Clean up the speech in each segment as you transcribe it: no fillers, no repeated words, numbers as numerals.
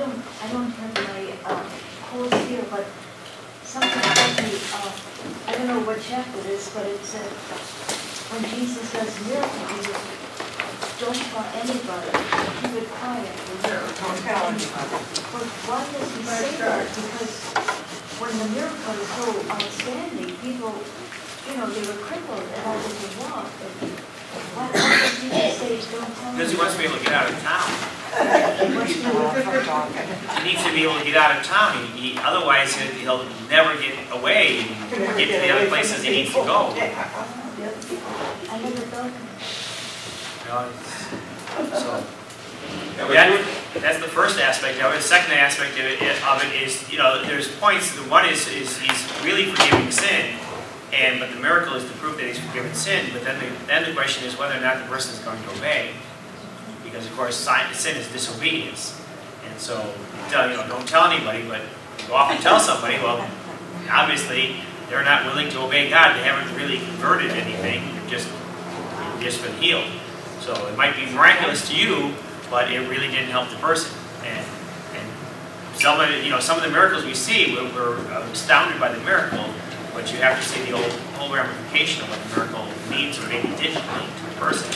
don't have my quotes here, but something about me, I don't know what chapter it is, but it said, when Jesus does miracles, he says, don't tell anybody, keep it quiet. Don't tell anybody. But why does he say that? Because when the miracle is so outstanding, people, you know, they were crippled and able to walk. Why does Jesus say, don't tell anybody? Because he wants to be able to get out of town. He needs to be able to get out of town. Otherwise, he'll never get away and get to the other places he needs to go. I never thought of it. So that's the first aspect of it. The second aspect of it is, you know, there's points. The one is he's really forgiving sin, but the miracle is to prove that he's forgiven sin. But then the question is whether or not the person is going to obey, because of course sin is disobedience. And so you know, don't tell anybody, but go off and tell somebody. Well, obviously they're not willing to obey God. They haven't really converted anything. They've just been healed. So it might be miraculous to you, but it really didn't help the person. And some of the miracles we see, we're astounded by the miracle, but you have to see the whole ramification of what the miracle means or maybe didn't mean to the person.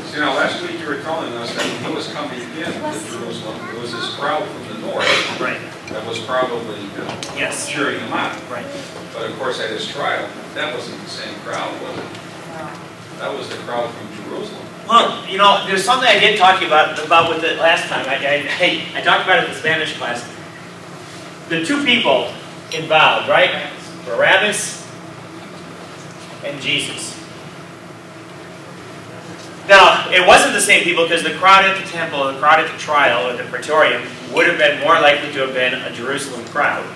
So, last week you were telling us that when he was coming in to Jerusalem, there was this crowd from the north, right, that was probably cheering him on. Right. But of course, at his trial, that wasn't the same crowd, was it? That was the crowd from Jerusalem. Well, there's something I did talk about with it last time. I talked about it in the Spanish class. The two people involved, right? Barabbas and Jesus. Now, it wasn't the same people because the crowd at the temple, the crowd at the trial, or the praetorium, would have been more likely to have been a Jerusalem crowd.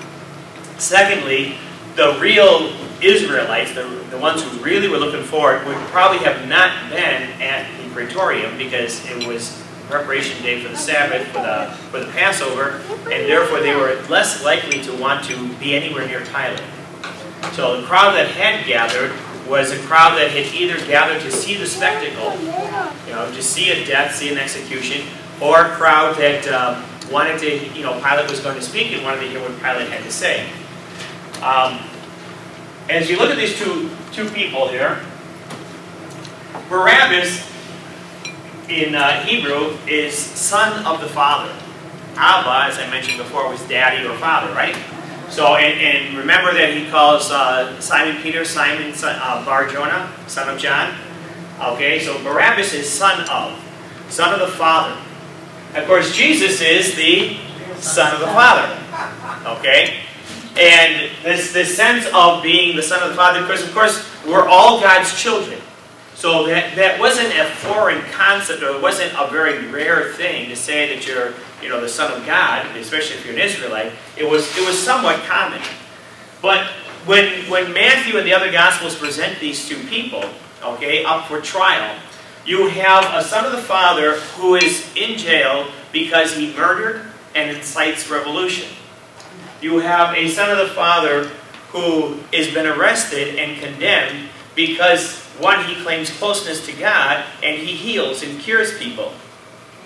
Secondly, the real Israelites, the ones who really were looking forward, would probably have not been at the praetorium because it was preparation day for the Sabbath, for the Passover, and therefore they were less likely to want to be anywhere near Pilate. So the crowd that had gathered was a crowd that had either gathered to see the spectacle, to see a death, see an execution, or a crowd that wanted to, Pilate was going to speak and wanted to hear what Pilate had to say. As you look at these two people here, Barabbas in Hebrew is son of the father. Abba, as I mentioned before, was daddy or father, right? So, and remember that he calls Simon Peter, Simon Bar-Jonah, son of John. Okay, so Barabbas is son of the father. Of course, Jesus is the son of the father. Okay? And this sense of being the son of the father, because of course, we're all God's children. So that wasn't a foreign concept, or it wasn't a very rare thing to say that you're, the son of God, especially if you're an Israelite. It was somewhat common. But when Matthew and the other Gospels present these two people, okay, up for trial, you have a son of the father who is in jail because he murdered and incites revolution. You have a son of the father who has been arrested and condemned because, one, he claims closeness to God, and he heals and cures people.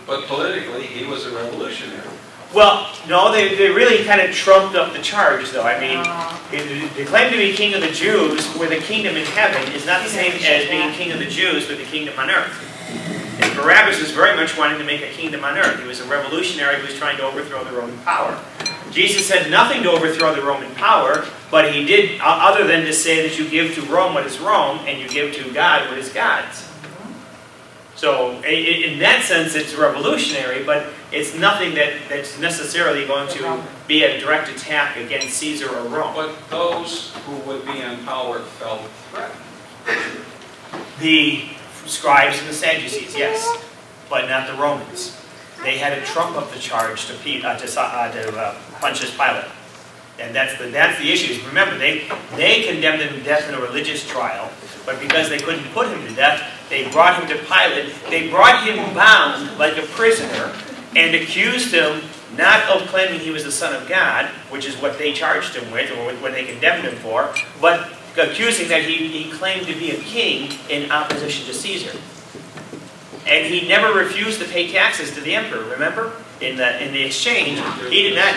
But politically, he was a revolutionary. Well, no, they really kind of trumped up the charge, though. I mean, the claim to be king of the Jews with a kingdom in heaven is not the same as being king of the Jews with a kingdom on earth. And Barabbas was very much wanting to make a kingdom on earth. He was a revolutionary who was trying to overthrow the Roman power. Jesus had nothing to overthrow the Roman power, but he did, other than to say that you give to Rome what is Rome, and you give to God what is God's. So, in that sense, it's revolutionary, but it's nothing that's necessarily going to be a direct attack against Caesar or Rome. But those who would be in power felt threatened. The scribes and the Sadducees, yes, but not the Romans. They had to trump up the charge to Pontius Pilate. And that's the issue. Remember, they condemned him to death in a religious trial, but because they couldn't put him to death, they brought him to Pilate. They brought him bound like a prisoner and accused him not of claiming he was the Son of God, which is what they charged him with, or what they condemned him for, but accusing that he claimed to be a king in opposition to Caesar. And he never refused to pay taxes to the emperor, remember? In the exchange, he did not.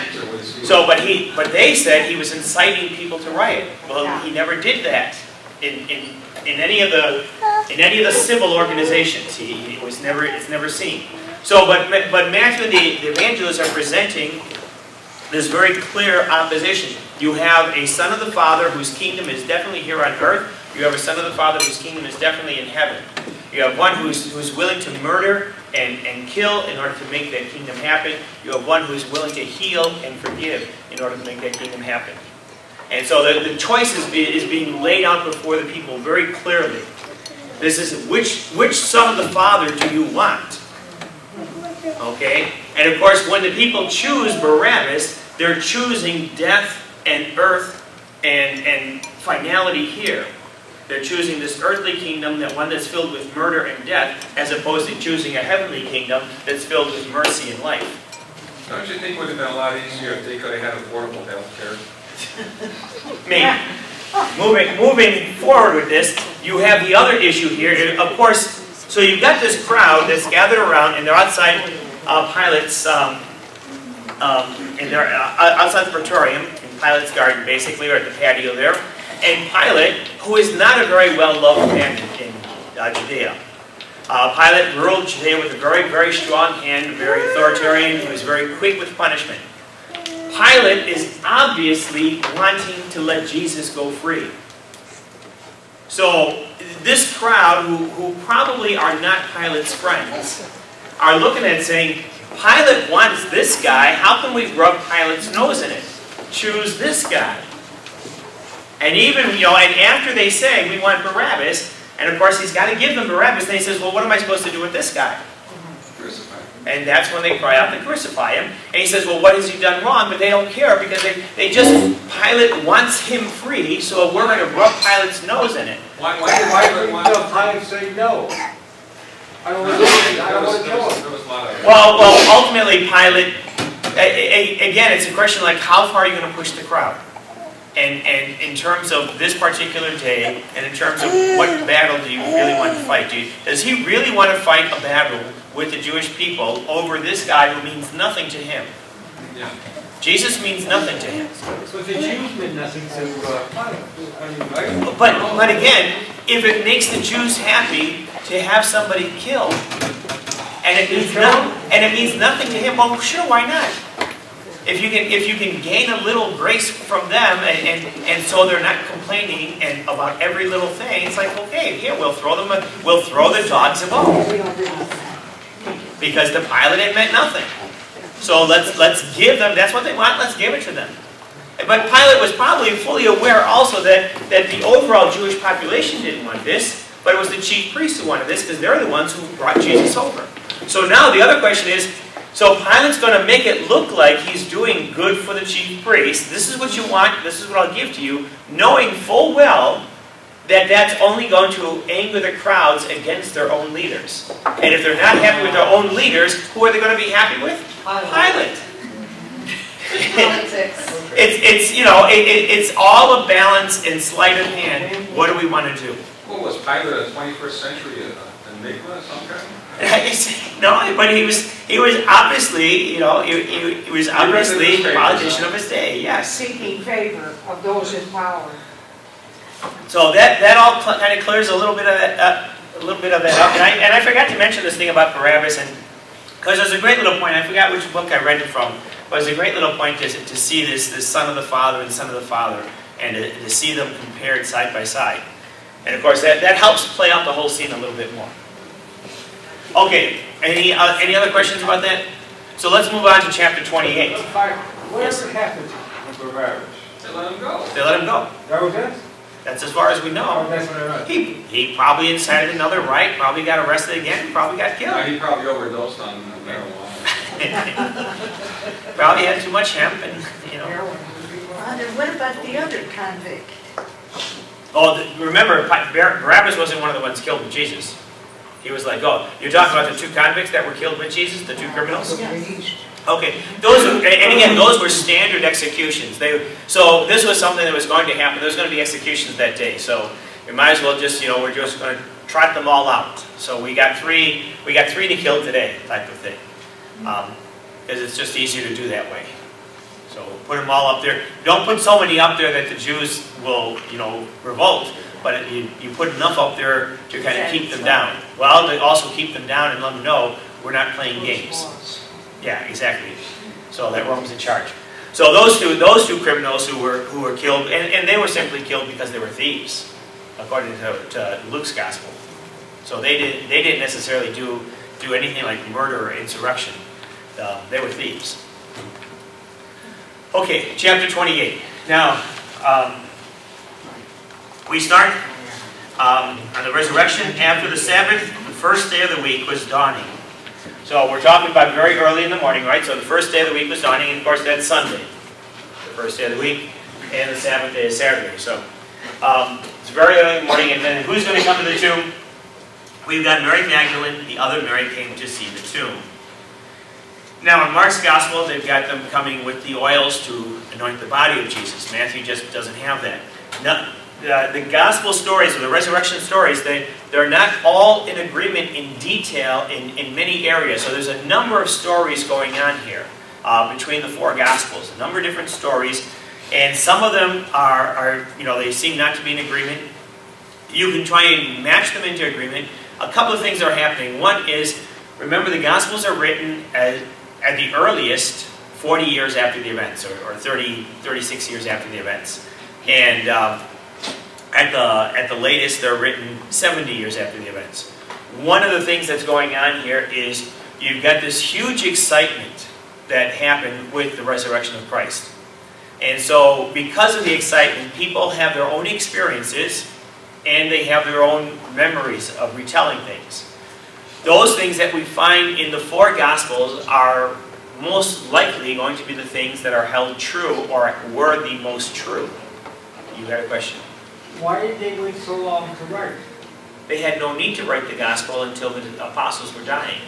So, but they said he was inciting people to riot. Well, he never did that in any of the civil organizations. It's never seen. So, but Matthew and the evangelists are presenting this very clear opposition. You have a son of the Father whose kingdom is definitely here on earth. You have a son of the Father whose kingdom is definitely in heaven. You have one who's willing to murder and kill in order to make that kingdom happen. You have one who's willing to heal and forgive in order to make that kingdom happen. And so the choice is being laid out before the people very clearly. This is which son of the Father do you want? Okay? And of course, when the people choose Barabbas, they're choosing death and earth and finality here. They're choosing this earthly kingdom, that one that's filled with murder and death, as opposed to choosing a heavenly kingdom that's filled with mercy and life. Don't you think it would have been a lot easier if they could have had affordable health care? Maybe. Moving forward with this, you have the other issue here. Of course, so you've got this crowd that's gathered around, and they're outside Pilate's, and they're outside the Praetorium, in Pilate's garden, basically, or at the patio there. And Pilate, who is not a very well-loved man in Judea. Pilate ruled Judea with a very, very strong hand, very authoritarian. He was very quick with punishment. Pilate is obviously wanting to let Jesus go free. So this crowd, who probably are not Pilate's friends, are looking at it saying, Pilate wants this guy. How can we rub Pilate's nose in it? Choose this guy. And even, and after they say, we want Barabbas, and of course he's got to give them Barabbas, then he says, well, what am I supposed to do with this guy? Crucify him. And that's when they cry out to crucify him. And he says, well, what has he done wrong? But they don't care, because Pilate wants him free, so we're going to rub Pilate's nose in it. Why did Pilate say no? I don't want to kill him. Well, ultimately, Pilate, again, it's a question like, how far are you going to push the crowd? And in terms of this particular day, and in terms of what battle do you really want to fight? Does he really want to fight a battle with the Jewish people over this guy who means nothing to him? Yeah. Jesus means nothing to him. But the Jews meant nothing to Pilate. But again, if it makes the Jews happy to have somebody killed, and it means nothing to him, well, sure, why not? If you can gain a little grace from them, and so they're not complaining about every little thing, it's like, okay, here we'll throw the dogs a bone, because the Pilate it meant nothing. So let's give them. That's what they want. Let's give it to them. But Pilate was probably fully aware also that the overall Jewish population didn't want this, but it was the chief priests who wanted this, because they're the ones who brought Jesus over. So now the other question is, so Pilate's going to make it look like he's doing good for the chief priests. This is what you want. This is what I'll give to you, knowing full well that that's only going to anger the crowds against their own leaders. And if they're not happy with their own leaders, who are they going to be happy with? Pilate. It's all a balance and sleight of hand. What do we want to do? What was Pilate a 21st century enigma of some kind? No, but he was obviously, he was obviously a politician of his day. Yes, Seeking favor of those in power. So that all kind of clears a little bit of that up. And I forgot to mention this thing about Barabbas, and because there's a great little point. I forgot which book I read it from, but it's a great little point to see this son of the Father and son of the Father, and to see them compared side by side. And of course that helps play out the whole scene a little bit more. Okay, any other questions about that? So let's move on to chapter 28. Whatever happened to Barabbas? They let him go. They let him go. That was it? That's as far as we know. That's what I read. He probably incited another riot, probably got arrested again, probably got killed. He probably overdosed on marijuana. Probably had too much hemp, and And what about the other convict? Oh, remember, Barabbas wasn't one of the ones killed with Jesus. He was like, oh, you're talking about the two convicts that were killed with Jesus, the two criminals? Yes. Okay, and again, those were standard executions. So this was something that was going to happen. There was going to be executions that day. So we might as well just, we're just going to trot them all out. So we got three to kill today, type of thing. Because it's just easier to do that way. So put them all up there. Don't put so many up there that the Jews will, revolt. But you put enough up there to kind of keep them down. Well, to also keep them down and let them know we're not playing games. Yeah, exactly. So that Rome's in charge. So those two criminals who were killed, and they were simply killed because they were thieves, according to Luke's gospel. So they didn't necessarily do anything like murder or insurrection. They were thieves. Okay, chapter 28. Now, we start on the resurrection after the Sabbath. The first day of the week was dawning. So we're talking about very early in the morning, right? So the first day of the week was dawning, and of course that's Sunday. The first day of the week, and the Sabbath day is Saturday. So it's very early in the morning, and then who's going to come to the tomb? We've got Mary Magdalene. The other Mary came to see the tomb. Now in Mark's Gospel, they've got them coming with the oils to anoint the body of Jesus. Matthew just doesn't have that. Now, the Gospel stories, or the resurrection stories, they're not all in agreement in detail in many areas. So there's a number of stories going on here between the four Gospels. A number of different stories. And some of them are they seem not to be in agreement. You can try and match them into agreement. A couple of things are happening. One is, remember the Gospels are written at the earliest 40 years after the events, or 36 years after the events. And at the latest, they're written 70 years after the events. One of the things that's going on here is you've got this huge excitement that happened with the resurrection of Christ. And so because of the excitement, people have their own experiences and they have their own memories of retelling things. Those things that we find in the four Gospels are most likely going to be the things that are held true or were the most true. You had a question? Why did they wait so long to write? They had no need to write the Gospel until the apostles were dying.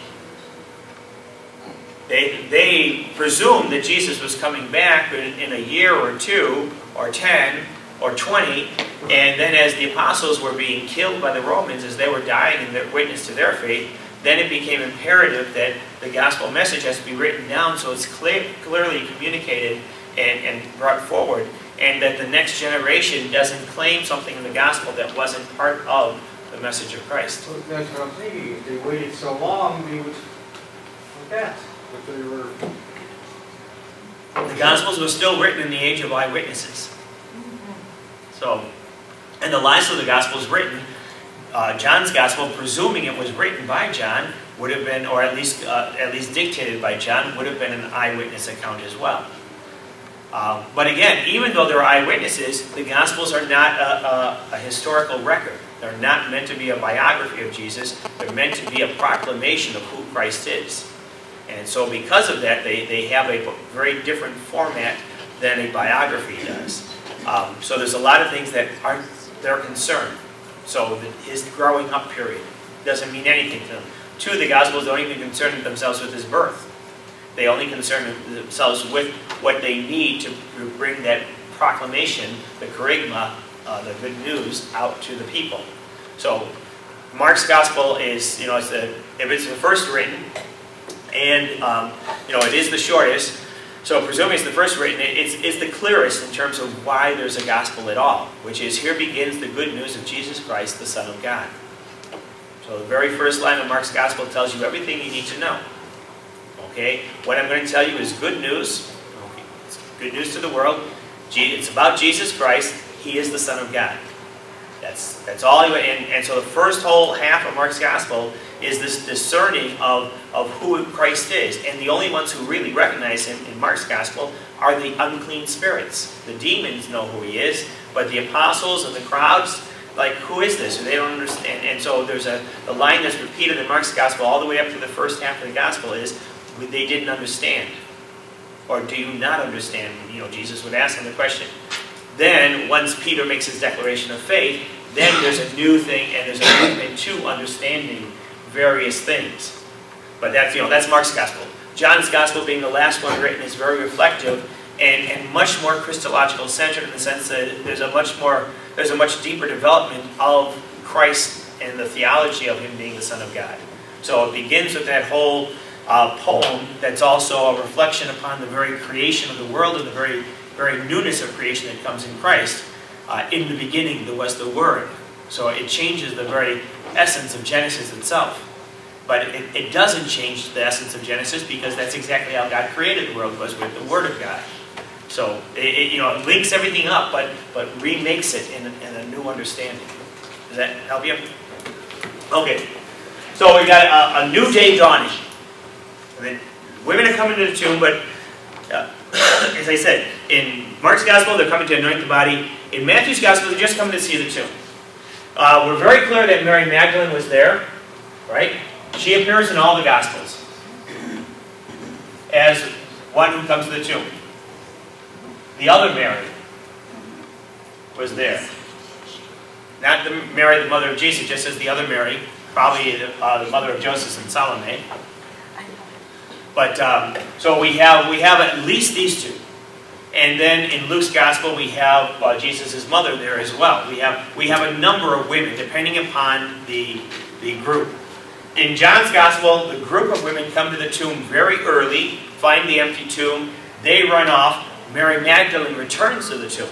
They presumed that Jesus was coming back in a year or two, or 10, or 20, and then as the apostles were being killed by the Romans, as they were dying in their witness to their faith, then it became imperative that the gospel message has to be written down so it's clearly communicated and brought forward, and that the next generation doesn't claim something in the gospel that wasn't part of the message of Christ. Well, that's what I'm thinking. If they waited so long, they would forget what they were. The Gospels were still written in the age of eyewitnesses. So, and the last of the Gospels written, John's Gospel, presuming it was written by John, would have been, or at least dictated by John, would have been an eyewitness account as well. But again, even though they're eyewitnesses, the Gospels are not a historical record. They're not meant to be a biography of Jesus. They're meant to be a proclamation of who Christ is. And so because of that, they have a very different format than a biography does. So there's a lot of things that aren't their concern. So his growing up period doesn't mean anything to them. Two of the Gospels don't even concern themselves with his birth. They only concern themselves with what they need to bring that proclamation, the kerygma, the good news, out to the people. So Mark's Gospel is, if it's the first written, and it is the shortest, so presuming it's the first written, it's the clearest in terms of why there's a gospel at all, which is, here begins the good news of Jesus Christ, the Son of God. So the very first line of Mark's Gospel tells you everything you need to know. Okay? What I'm going to tell you is good news. Okay. It's good news to the world. It's about Jesus Christ. He is the Son of God. That's all. And so the first whole half of Mark's Gospel is this discerning of who Christ is. And the only ones who really recognize him in Mark's Gospel are the unclean spirits. The demons know who he is, but the apostles and the crowds, like, who is this? They don't understand. And so there's a line that's repeated in Mark's Gospel all the way up to the first half of the Gospel is, they didn't understand. Or do you not understand? Jesus would ask them the question. Then, once Peter makes his declaration of faith, then there's a new thing, and there's a movement to understanding various things. But that's Mark's Gospel. John's Gospel, being the last one written, is very reflective and much more Christological centered, in the sense that there's a much deeper development of Christ and the theology of him being the Son of God. So it begins with that whole poem that's also a reflection upon the very creation of the world and the very newness of creation that comes in Christ. In the beginning there was the Word. So it changes the very essence of Genesis itself. But it doesn't change the essence of Genesis, because that's exactly how God created the world, was with the Word of God. So it links everything up, but remakes it in a new understanding. Does that help you? Okay. So we got a new day dawning. And then women are coming to the tomb, but as I said, in Mark's Gospel, they're coming to anoint the body. In Matthew's Gospel, they're just coming to see the tomb. We're very clear that Mary Magdalene was there, right? She appears in all the Gospels as one who comes to the tomb. The other Mary was there. Not the Mary, the mother of Jesus, just as the other Mary, probably the mother of Joseph and Salome. But so we have at least these two. And then in Luke's Gospel, we have Jesus' mother there as well. We have a number of women, depending upon the group. In John's Gospel, the group of women come to the tomb very early, find the empty tomb, they run off. Mary Magdalene returns to the tomb.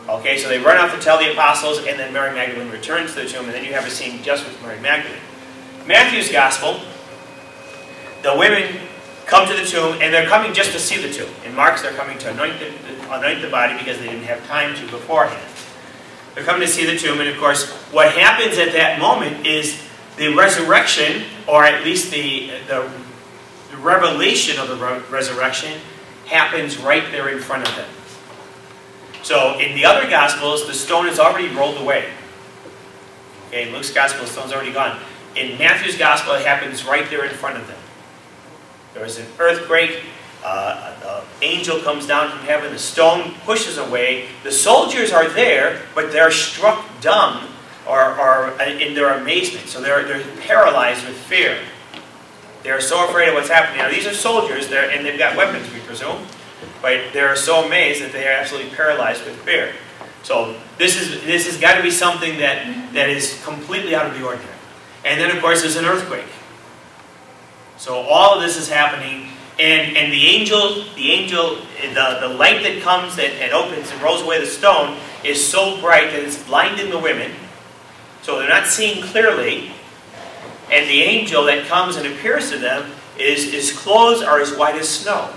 Okay, so they run off to tell the apostles, and then Mary Magdalene returns to the tomb, and then you have a scene just with Mary Magdalene. Matthew's Gospel, the women come to the tomb, and they're coming just to see the tomb. In Mark's, they're coming to anoint the body because they didn't have time to beforehand. They're coming to see the tomb, and of course, what happens at that moment is the resurrection, or at least the revelation of the resurrection, happens right there in front of them. So in the other Gospels, the stone is already rolled away. Okay, in Luke's Gospel, the stone's already gone. In Matthew's Gospel, it happens right there in front of them. There is an earthquake, an angel comes down from heaven, the stone pushes away. The soldiers are there, but they're struck dumb or in their amazement. So they're paralyzed with fear. They're so afraid of what's happening. Now, these are soldiers, and they've got weapons, we presume. But they're so amazed that they are absolutely paralyzed with fear. So this has got to be something that is completely out of the ordinary. And then, of course, there's an earthquake. So all of this is happening, and the light that comes and opens and rolls away the stone is so bright that it's blinding the women. So they're not seeing clearly. And the angel that comes and appears to them his clothes are as white as snow.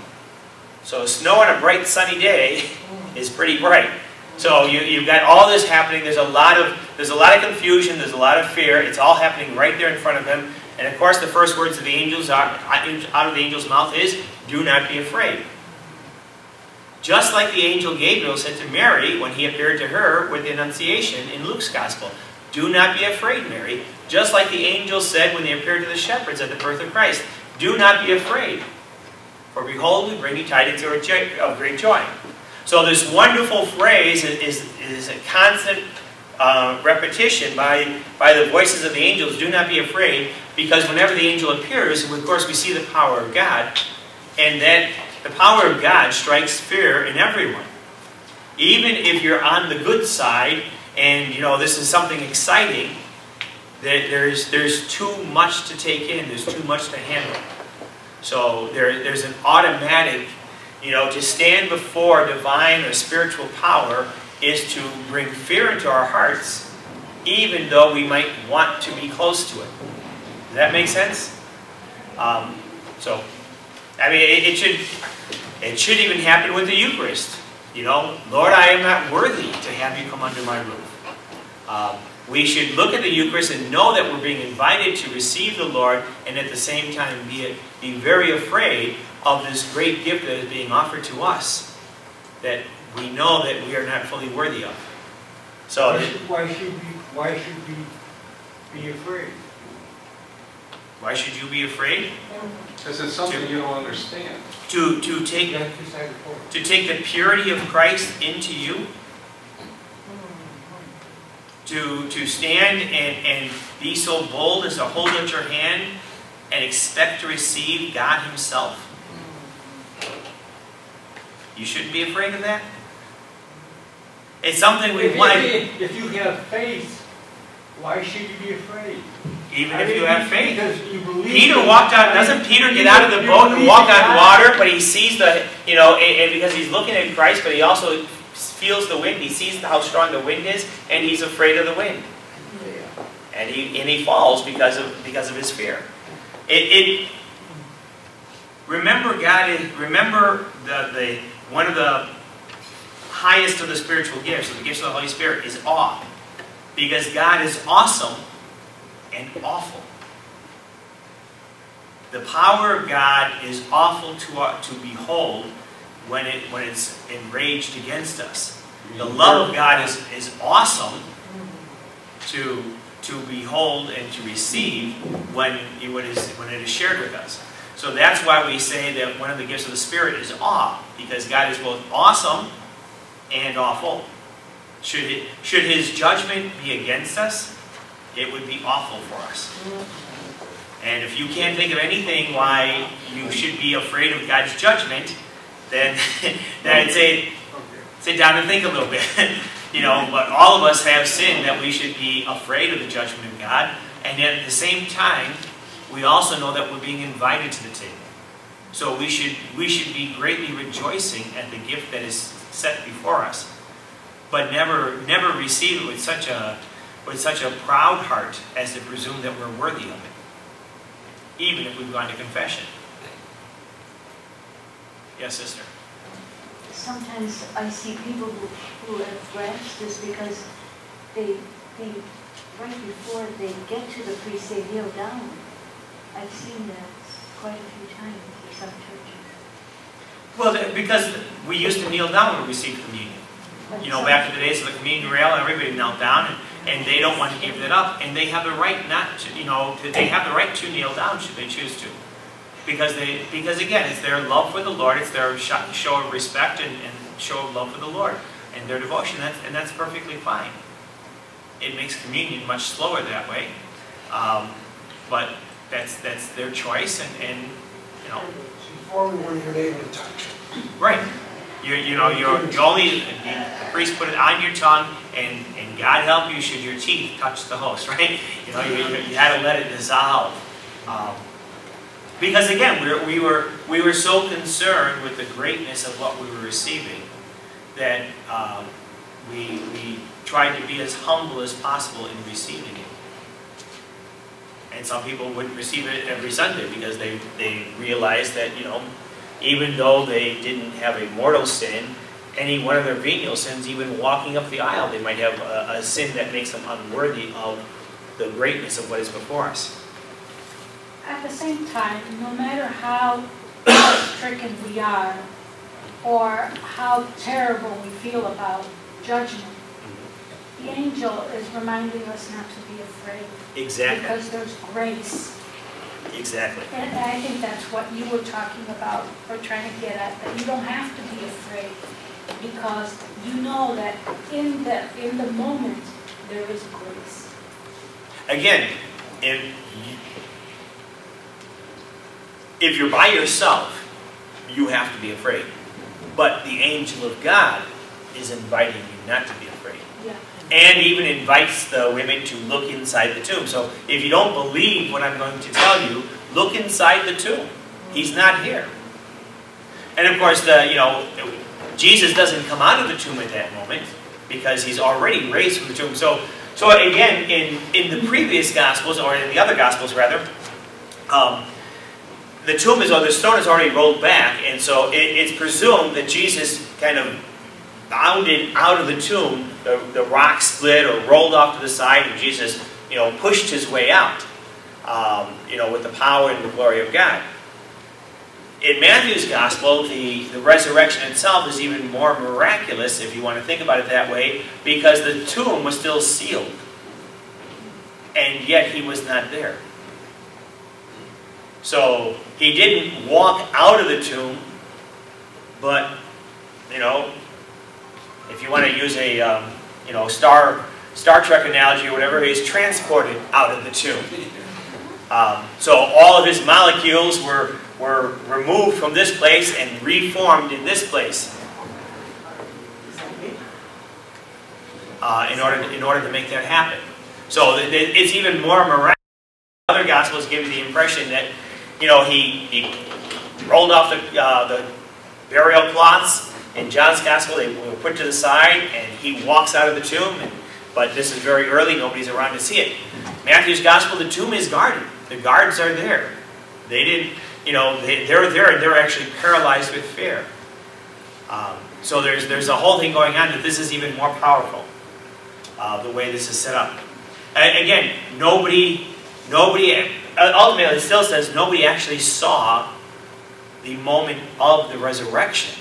So snow on a bright sunny day is pretty bright. So you've got all this happening. There's a lot of confusion. There's a lot of fear. It's all happening right there in front of them. And of course, the first words of the angels out of the angel's mouth is, "Do not be afraid." Just like the angel Gabriel said to Mary when he appeared to her with the Annunciation in Luke's Gospel, "Do not be afraid, Mary." Just like the angel said when they appeared to the shepherds at the birth of Christ, "Do not be afraid. For behold, we bring you tidings of great joy." So this wonderful phrase is a constant repetition by the voices of the angels, "Do not be afraid," because whenever the angel appears, of course we see the power of God, and that the power of God strikes fear in everyone. Even if you're on the good side, and this is something exciting, there's too much to take in, there's too much to handle. So there's an automatic, to stand before divine or spiritual power is to bring fear into our hearts, even though we might want to be close to it. Does that make sense? It should even happen with the Eucharist. Lord, I am not worthy to have you come under my roof. We should look at the Eucharist and know that we're being invited to receive the Lord, and at the same time be very afraid of this great gift that is being offered to us, that we know that we are not fully worthy of. So why should we be afraid? Why should you be afraid? Because it's something you don't understand. To take the purity of Christ into you. To stand and be so bold as to hold out your hand and expect to receive God Himself. You shouldn't be afraid of that. It's something we want. If you have faith Why should you be afraid? Even if you have faith. Because you believe. Peter walked out. Doesn't Peter get out of the boat and walk on water? But he sees the, and because he's looking at Christ, but he also feels the wind. He sees how strong the wind is, and he's afraid of the wind. And he falls because of his fear. Remember, remember the one of the highest of the spiritual gifts, the gifts of the Holy Spirit, is awe, because God is awesome and awful. The power of God is awful to behold when it's enraged against us. The love of God is awesome to behold and to receive when it is shared with us. So that's why we say that one of the gifts of the Spirit is awe, because God is both awesome and awful. Should His judgment be against us, it would be awful for us. And if you can't think of anything why you should be afraid of God's judgment, then I'd say sit down and think a little bit. But all of us have sinned that we should be afraid of the judgment of God. And yet at the same time, we also know that we're being invited to the table. So we should be greatly rejoicing at the gift that is set before us, but never receive it with such a proud heart as to presume that we're worthy of it, even if we've gone to confession. Yes, sister. Sometimes I see people who have grasped this because they right before they get to the priest, they kneel down. I've seen that quite a few times in some churches. Well, because we used to kneel down when we received communion. Back in the days of the communion rail, everybody knelt down, and they don't want to give that up, and they have the right not to. They have the right to kneel down should they choose to, because again, it's their love for the Lord, it's their show of respect and show of love for the Lord and their devotion, and that's perfectly fine. It makes communion much slower that way, but that's their choice, and Before we weren't even able to touch. Right. The priest put it on your tongue, and God help you should your teeth touch the host, right? You had to let it dissolve. Because again, we were so concerned with the greatness of what we were receiving that we tried to be as humble as possible in receiving it. And some people wouldn't receive it every Sunday because they realized that, even though they didn't have a mortal sin, any one of their venial sins, even walking up the aisle, they might have a sin that makes them unworthy of the greatness of what is before us. At the same time, no matter how stricken we are or how terrible we feel about judgment, the angel is reminding us not to be afraid. Exactly. Because there's grace. Exactly. And I think that's what you were talking about or trying to get at, that you don't have to be afraid because you know that in the moment there is grace. Again, if you're by yourself, you have to be afraid. But the angel of God is inviting you not to be afraid. Yeah. And even invites the women to look inside the tomb. So if you don't believe what I'm going to tell you, look inside the tomb. He's not here. And of course, Jesus doesn't come out of the tomb at that moment because he's already raised from the tomb. So again, in the previous Gospels, or in the other Gospels rather, the stone is already rolled back, and so it's presumed that Jesus kind of bounded out of the tomb. The rock split or rolled off to the side, and Jesus, pushed his way out, with the power and the glory of God. In Matthew's Gospel, the resurrection itself is even more miraculous, if you want to think about it that way, because the tomb was still sealed, and yet he was not there. So he didn't walk out of the tomb, but, if you want to use a Star Trek analogy or whatever, he's transported out of the tomb. So all of his molecules were removed from this place and reformed in this place in order to make that happen. So it's even more miraculous. Other Gospels give you the impression that, you know, he rolled off the burial cloths. In John's Gospel, they were put to the side, and he walks out of the tomb. But this is very early; nobody's around to see it. Matthew's Gospel, the tomb is guarded. The guards are there. They didn't, you know, they're there, and they're actually paralyzed with fear. So there's a whole thing going on that this is even more powerful. The way this is set up. Again, nobody. Ultimately, it still says nobody actually saw the moment of the resurrection.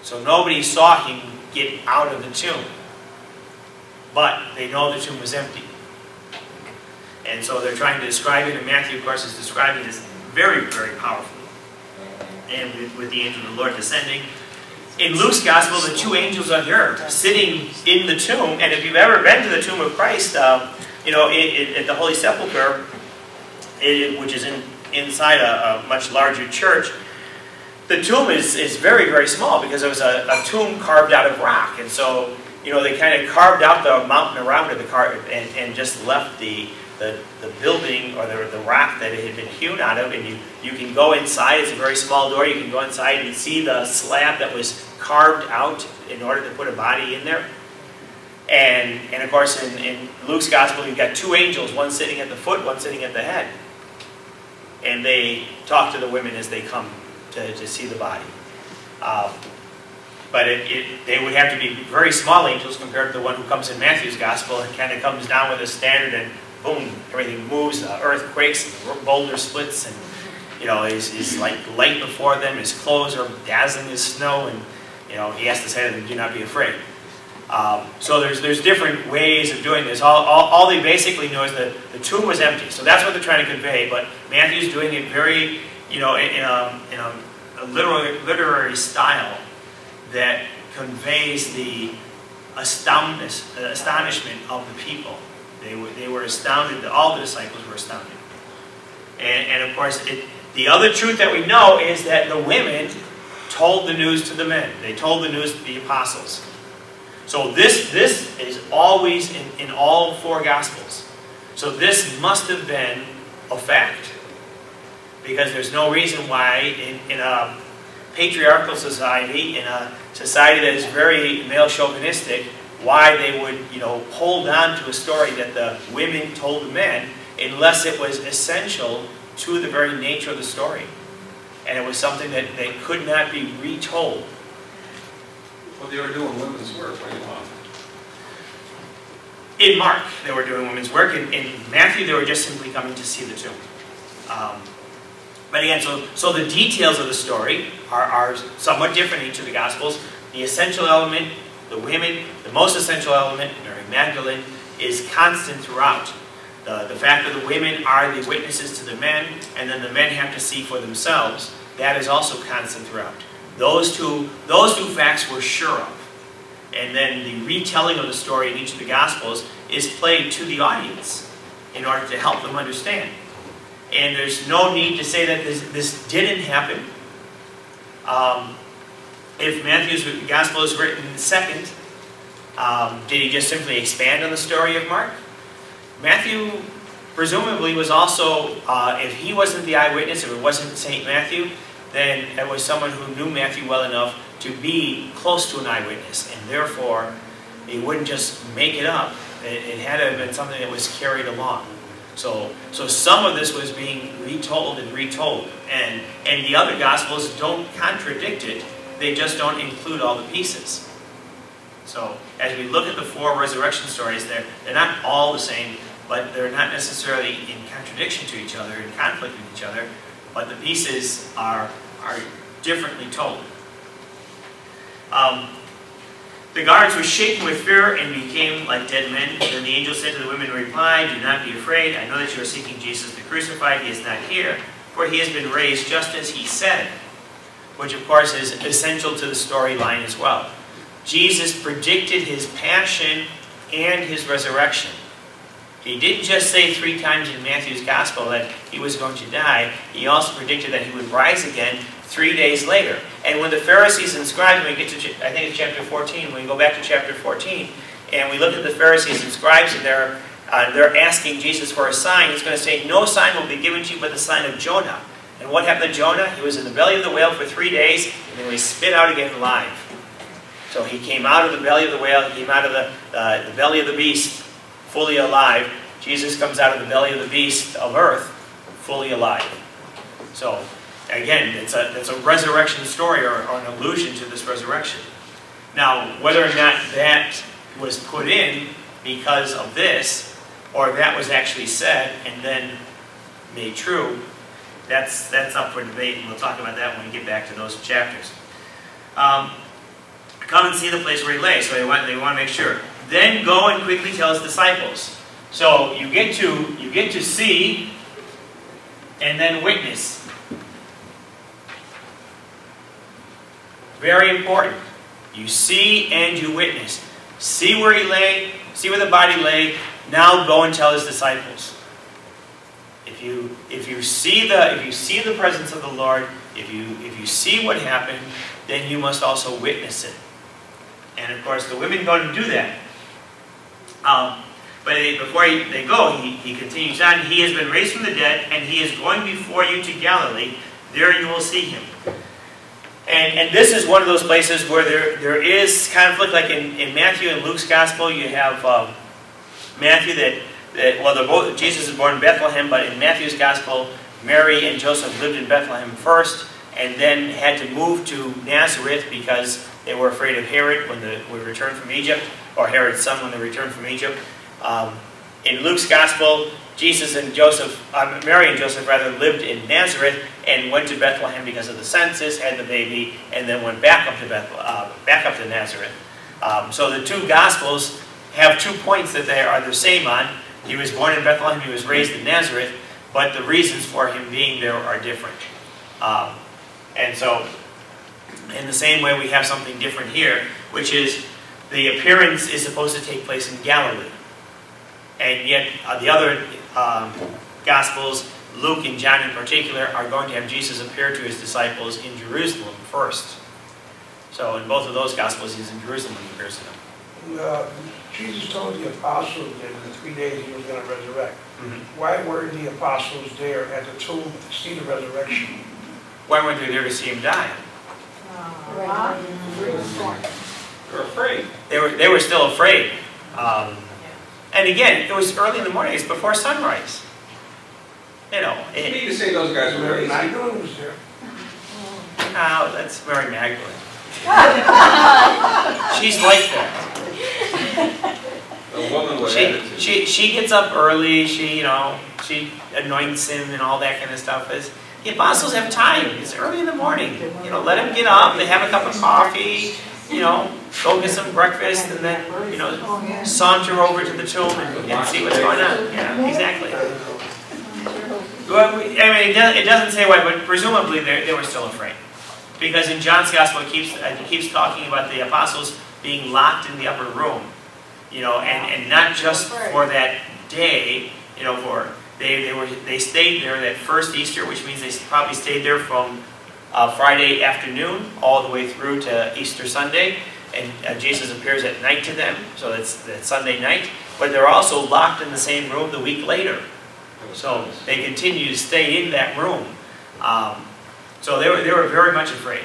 So nobody saw him get out of the tomb. But they know the tomb was empty. And so they're trying to describe it, and Matthew, of course, is describing this very, very powerfully. And with the angel of the Lord descending. In Luke's Gospel, the two angels are here, sitting in the tomb. And if you've ever been to the tomb of Christ, you know, at the Holy Sepulchre, which is inside a much larger church, the tomb is very, very small because it was a tomb carved out of rock. And so, you know, they kind of carved out the mountain around it and just left the building or the rock that it had been hewn out of. And you can go inside. It's a very small door. You can go inside and see the slab that was carved out in order to put a body in there. And of course, in Luke's Gospel, you've got two angels, one sitting at the foot, one sitting at the head. And they talk to the women as they come to see the body. But they would have to be very small angels compared to the one who comes in Matthew's Gospel and kind of comes down with a standard and boom, everything moves, the earth quakes, the boulder splits, and you know, he's like light before them, his clothes are dazzling as snow, and you know, he has to say to them, do not be afraid. So there's different ways of doing this. All they basically know is that the tomb was empty. So that's what they're trying to convey, but Matthew's doing it very, you know, in a literary style that conveys the astonishment of the people. They were astounded. All the disciples were astounded. And of course, the other truth that we know is that the women told the news to the men. They told the news to the apostles. So this is always in all four Gospels. So this must have been a fact. Because there's no reason why in a patriarchal society, in a society that is very male chauvinistic, why they would, you know, hold on to a story that the women told the men unless it was essential to the very nature of the story. And it was something that could not be retold. Well, they were doing women's work. What do you want? In Mark, they were doing women's work. In Matthew, they were just simply coming to see the tomb. But again, so the details of the story are somewhat different in each of the Gospels. The essential element, the women, the most essential element, Mary Magdalene, is constant throughout. The fact that the women are the witnesses to the men, and then the men have to see for themselves, that is also constant throughout. Those two facts we're sure of. And then the retelling of the story in each of the Gospels is played to the audience in order to help them understand. And there's no need to say that this didn't happen. If Matthew's Gospel is written second, did he just simply expand on the story of Mark? Matthew presumably was also, if he wasn't the eyewitness, if it wasn't St. Matthew, then it was someone who knew Matthew well enough to be close to an eyewitness. And therefore, he wouldn't just make it up. It had to have been something that was carried along. So some of this was being retold and retold. And the other Gospels don't contradict it. They just don't include all the pieces. So as we look at the four resurrection stories, they're not all the same, but they're not necessarily in contradiction to each other, in conflict with each other, but the pieces are differently told. The guards were shaken with fear and became like dead men. Then the angel said to the women in reply, "Do not be afraid. I know that you are seeking Jesus the crucified. He is not here, for he has been raised just as he said." Which of course is essential to the storyline as well. Jesus predicted his passion and his resurrection. He didn't just say 3 times in Matthew's Gospel that he was going to die. He also predicted that he would rise again 3 days later. And when the Pharisees and scribes, when we get to, I think it's chapter 14, when we go back to chapter 14, and we look at the Pharisees and scribes, and they're asking Jesus for a sign, he's going to say, no sign will be given to you but the sign of Jonah. And what happened to Jonah? He was in the belly of the whale for 3 days, and then he was spit out again alive. So he came out of the belly of the whale, he came out of the belly of the beast, fully alive. Jesus comes out of the belly of the beast of earth, fully alive. So, again, it's a resurrection story, or an allusion to this resurrection. Now, whether or not that was put in because of this, or that was actually said and then made true, that's up for debate, and we'll talk about that when we get back to those chapters. Come and see the place where he lay. So they want to make sure. Then go and quickly tell his disciples. So you get to see and then witness. Very important. You see and you witness. See where he lay, see where the body lay. Now go and tell his disciples. If you see the presence of the Lord, if you see what happened, then you must also witness it. And of course, the women go to do that. But before they go, he continues on. He has been raised from the dead, and he is going before you to Galilee. There you will see him. And this is one of those places where there is conflict, like in Matthew and Luke's Gospel. You have Matthew Jesus is born in Bethlehem, but in Matthew's Gospel, Mary and Joseph lived in Bethlehem first, and then had to move to Nazareth because they were afraid of Herod when we returned from Egypt, or Herod's son when they returned from Egypt. In Luke's Gospel, Mary and Joseph lived in Nazareth and went to Bethlehem because of the census, had the baby, and then went back up to Nazareth. So the two Gospels have 2 points that they are the same on. He was born in Bethlehem, he was raised in Nazareth, but the reasons for him being there are different. And so, in the same way, we have something different here, which is the appearance is supposed to take place in Galilee. And yet, the other Gospels, Luke and John in particular, are going to have Jesus appear to his disciples in Jerusalem first. So, in both of those Gospels, he's in Jerusalem when he appears to them. Jesus told the apostles that in the 3 days he was going to resurrect. Mm-hmm. Why were the apostles there at the tomb to see the resurrection? Why weren't they there to see him die? They're afraid. They were still afraid. And again, it was early in the morning. It's before sunrise. You know. You need to say those guys were Mary crazy. Magdalene was there. No, that's Mary Magdalene. She's like that. The woman with attitude. She gets up early. She anoints him and all that kind of stuff. The apostles have time. It's early in the morning. Let them get up. They have a cup of coffee. Go get some breakfast, and then saunter over to the tomb and see what's going on. Yeah, exactly. Well, it doesn't say why, but presumably they were still afraid, because in John's Gospel it keeps talking about the apostles being locked in the upper room, and not just for that day, they stayed there that first Easter, which means they probably stayed there from Friday afternoon all the way through to Easter Sunday, and Jesus appears at night to them, so that's Sunday night. But they're also locked in the same room the week later, so they continue to stay in that room. So they were very much afraid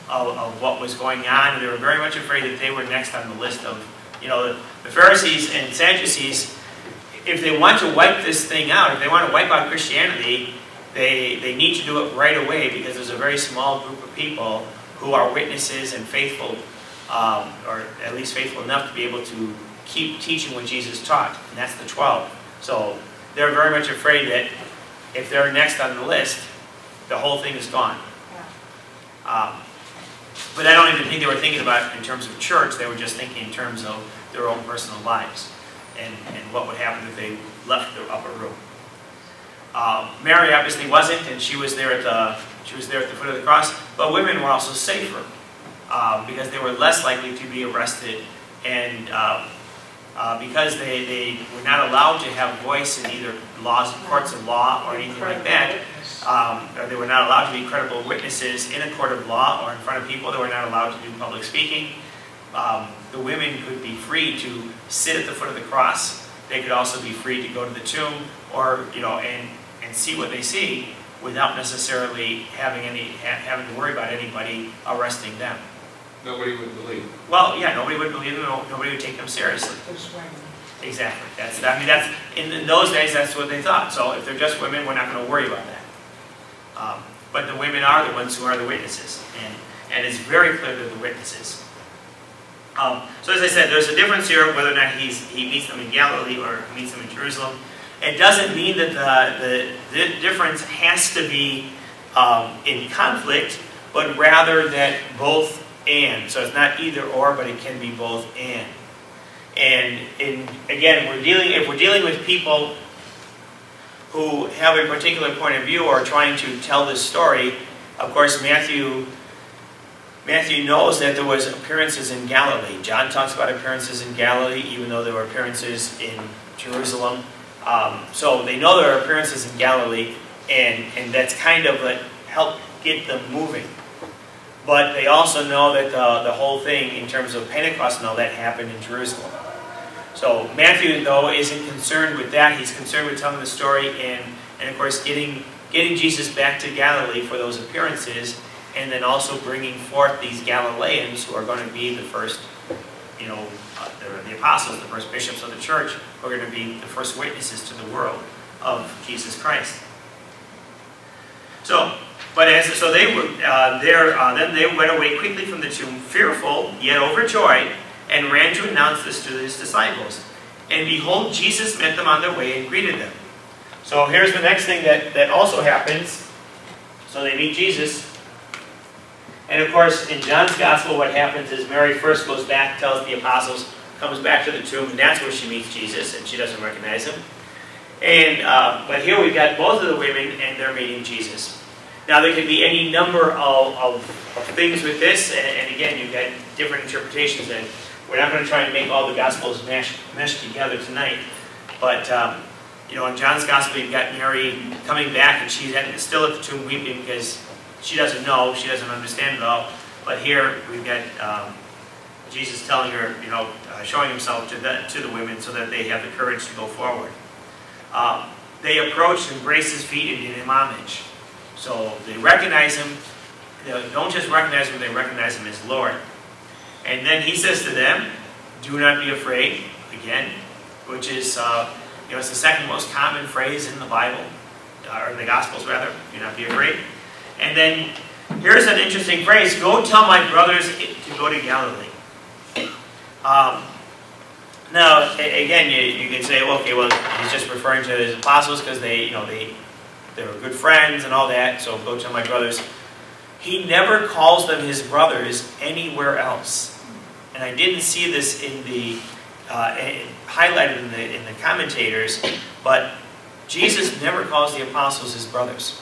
of what was going on, and they were very much afraid that they were next on the list of, the Pharisees and Sadducees. If they want to wipe this thing out, if they want to wipe out Christianity, they need to do it right away, because there's a very small group of people who are witnesses and faithful, or at least faithful enough to be able to keep teaching what Jesus taught, and that's the 12. So they're very much afraid that if they're next on the list, the whole thing is gone. But I don't even think they were thinking about it in terms of church. They were just thinking in terms of their own personal lives and what would happen if they left the upper room. Mary obviously wasn't, and she was there at the foot of the cross. But women were also safer because they were less likely to be arrested, and because they were not allowed to have voice in either courts of law or anything like that. Or they were not allowed to be credible witnesses in a court of law or in front of people. They were not allowed to do public speaking. the women could be free to sit at the foot of the cross. They could also be free to go to the tomb, or and see what they see without necessarily having to worry about anybody arresting them. Nobody would believe. Well, yeah, nobody would believe them. Nobody would take them seriously. Just women. Exactly. That's in those days. That's what they thought. So if they're just women, we're not going to worry about that. But the women are the ones who are the witnesses, and it's very clear they're the witnesses. So as I said, there's a difference here whether or not he meets them in Galilee or meets them in Jerusalem. It doesn't mean that the difference has to be in conflict, but rather that both and. So it's not either or, but it can be both and. And again, if we're dealing with people who have a particular point of view or are trying to tell this story, of course Matthew knows that there was appearances in Galilee. John talks about appearances in Galilee, even though there were appearances in Jerusalem. So they know there are appearances in Galilee, and that's kind of what helped get them moving. But they also know that the whole thing, in terms of Pentecost and all that, happened in Jerusalem. So Matthew, though, isn't concerned with that. He's concerned with telling the story and of course, getting Jesus back to Galilee for those appearances, and then also bringing forth these Galileans who are going to be the first, the apostles, the first bishops of the church, who are going to be the first witnesses to the world of Jesus Christ. So, they were then they went away quickly from the tomb, fearful yet overjoyed, and ran to announce this to his disciples. And behold, Jesus met them on their way and greeted them. So here's the next thing that also happens. So they meet Jesus. And of course, in John's Gospel, what happens is Mary first goes back, tells the apostles, comes back to the tomb, and that's where she meets Jesus, and she doesn't recognize him. And but here we've got both of the women, and they're meeting Jesus. Now there can be any number of things with this, and again, you've got different interpretations, and we're not going to try and make all the Gospels mesh together tonight. But in John's Gospel, you've got Mary coming back, and she's still at the tomb weeping because she doesn't know, she doesn't understand it all. But here we've got Jesus telling her, showing himself to the women so that they have the courage to go forward. They approached and embraced his feet and did him homage. So they recognize him. They don't just recognize him, they recognize him as Lord. And then he says to them, "Do not be afraid," again, which is, it's the second most common phrase in the Bible, or in the Gospels rather, "Do not be afraid." And then here's an interesting phrase, "Go tell my brothers to go to Galilee." Now, again, you can say, well, okay, well, he's just referring to his apostles because they were good friends and all that, so go tell my brothers. He never calls them his brothers anywhere else. And I didn't see this in the highlighted in the commentators, but Jesus never calls the apostles his brothers.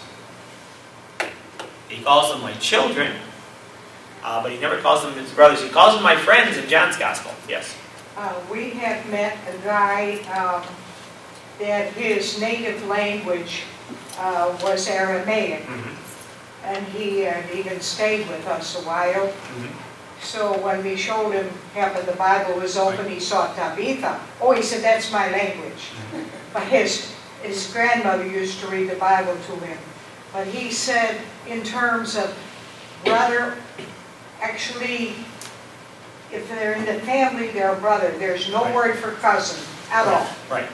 He calls them my children, but he never calls them his brothers. He calls them my friends in John's Gospel. Yes. We have met a guy that his native language was Aramaic, and he even stayed with us a while. So when we showed him half of the Bible was open, he saw Tabitha. Oh, he said, "That's my language." But his grandmother used to read the Bible to him. But he said, in terms of brother, actually, if they're in the family, they're a brother. There's no word for cousin at all. Right.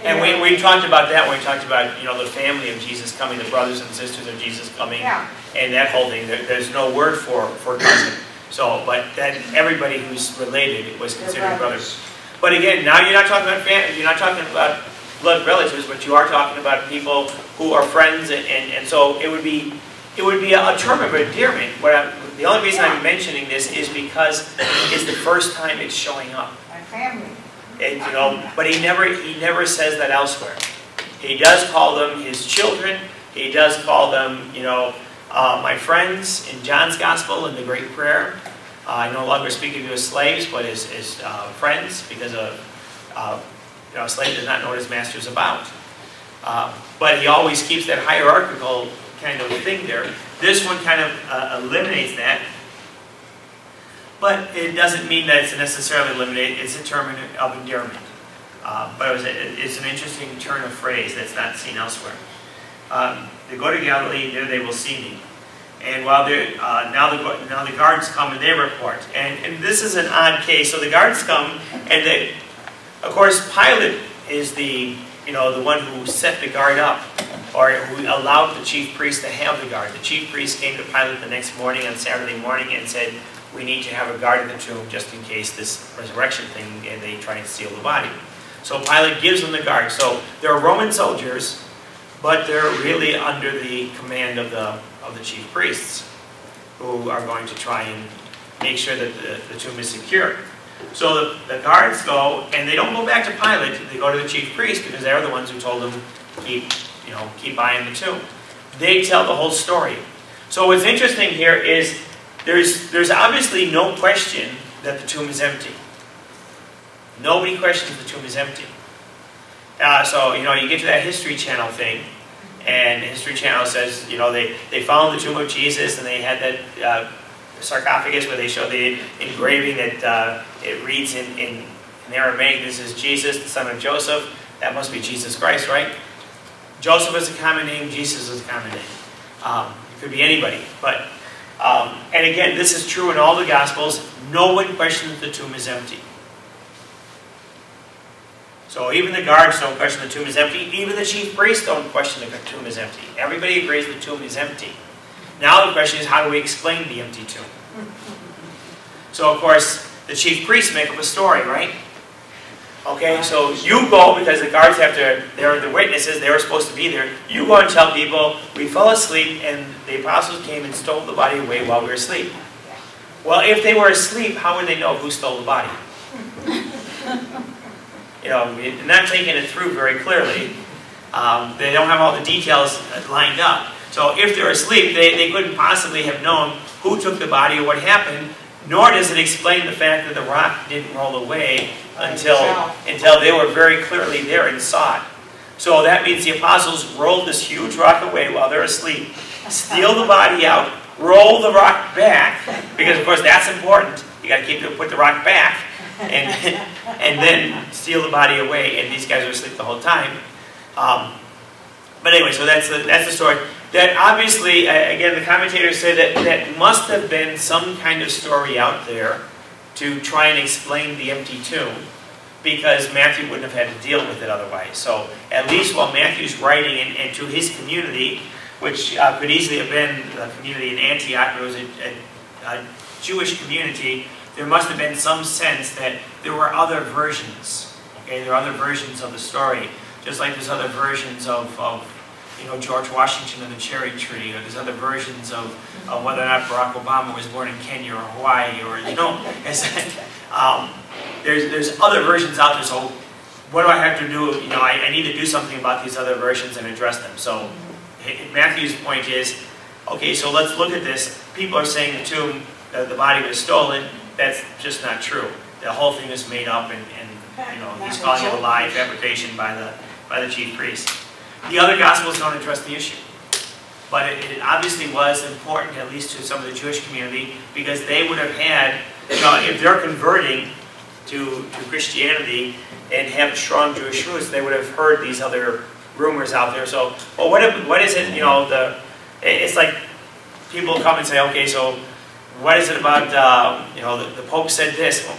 And we talked about that when we talked about, the family of Jesus coming, the brothers and sisters of Jesus coming, and that whole thing. There's no word for cousin. So, but then everybody who's related was considered brothers. But again, now you're not talking about family, you're not talking about blood relatives, but you are talking about people who are friends, and so it would be a term of endearment. The only reason I'm mentioning this is because it's the first time it's showing up. My family. And, but he never says that elsewhere. He does call them his children. He does call them, my friends in John's Gospel in the Great Prayer. I no longer speak of you as slaves, but as friends, because a slave does not know what his master is about. But he always keeps that hierarchical kind of thing there. This one kind of eliminates that. But it doesn't mean that it's necessarily eliminated. It's a term of endearment. But it's an interesting turn of phrase that's not seen elsewhere. They go to Galilee, there they will see me. And while now the guards come and they report. And this is an odd case. So the guards come, and of course Pilate is the one who set the guard up, or who allowed the chief priest to have the guard. The chief priest came to Pilate the next morning, on Saturday morning, and said, we need to have a guard in the tomb just in case this resurrection thing, and they try and steal the body. So Pilate gives them the guard. So they're Roman soldiers, but they're really under the command of the chief priests, who are going to try and make sure that the tomb is secure. So the guards go, and they don't go back to Pilate. They go to the chief priest, because they're the ones who told them keep eyeing the tomb. They tell the whole story. So what's interesting here is there's obviously no question that the tomb is empty. Nobody questions the tomb is empty. So you get to that History Channel thing, and History Channel says they found the tomb of Jesus, and they had that sarcophagus where they show the engraving that it reads in Aramaic, this is Jesus, the son of Joseph. That must be Jesus Christ, right? Joseph is a common name, Jesus is a common name. It could be anybody. But and again, this is true in all the Gospels. No one questions the tomb is empty. So even the guards don't question the tomb is empty. Even the chief priests don't question the tomb is empty. Everybody agrees the tomb is empty. Now the question is, how do we explain the empty tomb? So of course, the chief priests make up a story, right? Okay, so you go, because the guards they're the witnesses, they were supposed to be there. You go and tell people, we fell asleep and the apostles came and stole the body away while we were asleep. Well, if they were asleep, how would they know who stole the body? Not taking it through very clearly. They don't have all the details lined up. So if they're asleep, they couldn't possibly have known who took the body or what happened, nor does it explain the fact that the rock didn't roll away until they were very clearly there and saw it. So that means the apostles rolled this huge rock away while they're asleep, steal the body out, roll the rock back, because of course that's important. You got to put the rock back, and then steal the body away. And these guys were asleep the whole time. But anyway, so that's the story. That obviously, again, the commentators say that must have been some kind of story out there to try and explain the empty tomb, because Matthew wouldn't have had to deal with it otherwise. So at least while Matthew's writing and to his community, which could easily have been the community in Antioch, it was a Jewish community, there must have been some sense that there were other versions. Okay, there are other versions of the story, just like there's other versions of George Washington and the cherry tree, or there's other versions of whether or not Barack Obama was born in Kenya or Hawaii, or there's other versions out there. So what do I have to do? I need to do something about these other versions and address them. So Matthew's point is, okay, so let's look at this. People are saying the tomb, the body was stolen. That's just not true. The whole thing is made up, and he's calling it a lie, fabrication by the chief priest. The other Gospels don't address the issue. But it obviously was important, at least to some of the Jewish community, because they would have had, if they're converting to Christianity and have strong Jewish roots, they would have heard these other rumors out there. So, well, what is it, it's like people come and say, okay, so what is it about, the Pope said this? Well,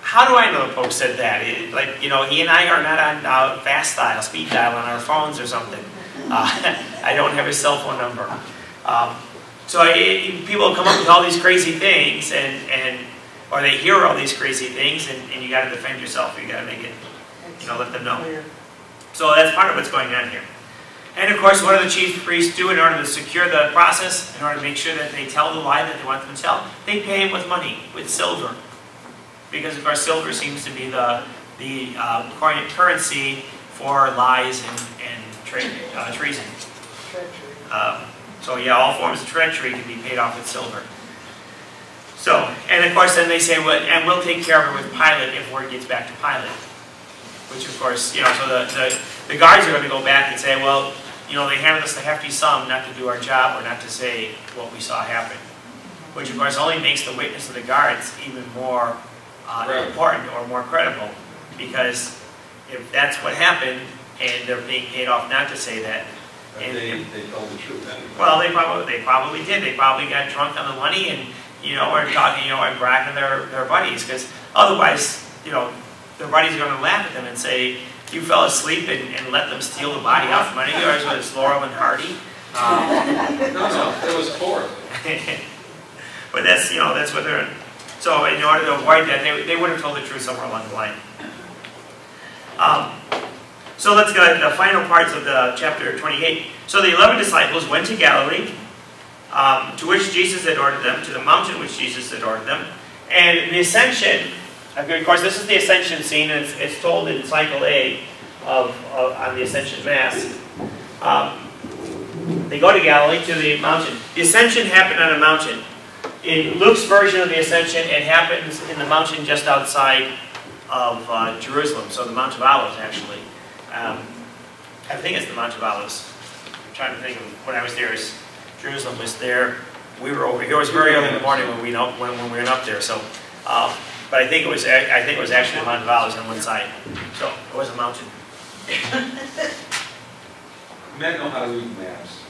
how do I know the Pope said that? He and I are not on fast dial, speed dial on our phones or something. I don't have his cell phone number. So people come up with all these crazy things, or they hear all these crazy things, and you got to defend yourself. You got to make it, let them know. So that's part of what's going on here. And of course, what do the chief priests do in order to secure the process, in order to make sure that they tell the lie that they want them to tell? They pay him with money, with silver. Because of course, silver seems to be the currency for lies and treason. So yeah, all forms of treachery can be paid off with silver. So, and of course, then they say, well, and we'll take care of it with Pilate if word gets back to Pilate. Which of course, so the guards are going to go back and say, well, they handed us a hefty sum not to do our job or not to say what we saw happen. which of course only makes the witness of the guards even more important or more credible, because if that's what happened and they're being paid off not to say that, and they told the truth anyway. well, they probably did. They probably got drunk on the money and, were talking, and bragging their buddies, because otherwise, their buddies are going to laugh at them and say, you fell asleep and let them steal the body out from under yours, but it's Laurel and Hardy. No, it was poor. But that's what they're. So in order to avoid that, they would have told the truth somewhere along the line. So let's go to the final parts of the chapter 28. So the 11 disciples went to Galilee, to which Jesus had ordered them, to the mountain which Jesus had ordered them. And the ascension, of course, this is the ascension scene, and it's told in cycle A on the Ascension Mass. They go to Galilee, to the mountain. The ascension happened on a mountain. In Luke's version of the ascension, it happens in the mountain just outside of Jerusalem, so the Mount of Olives, actually. I think it's the Mount of Olives. I'm trying to think of when I was there. Jerusalem was there. We were over here. It was very early in the morning when we went up there. So, but I think it was actually the Mount of Olives on one side. So it was a mountain. Men know how to read maps.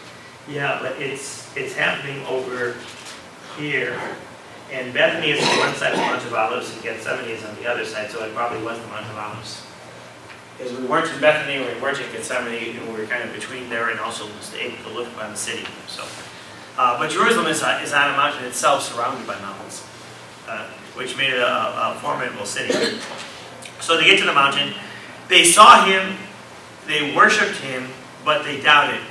Yeah, but it's happening over here. And Bethany is on one side of the Mount of Olives, and Gethsemane is on the other side, so it probably was the Mount of Olives. Because we weren't in Bethany, we weren't in Gethsemane, we were kind of between there and also was able to look upon the city. So, but Jerusalem is on a mountain itself, surrounded by mountains, which made it a formidable city. So they get to the mountain, they saw him, they worshipped him, but they doubted.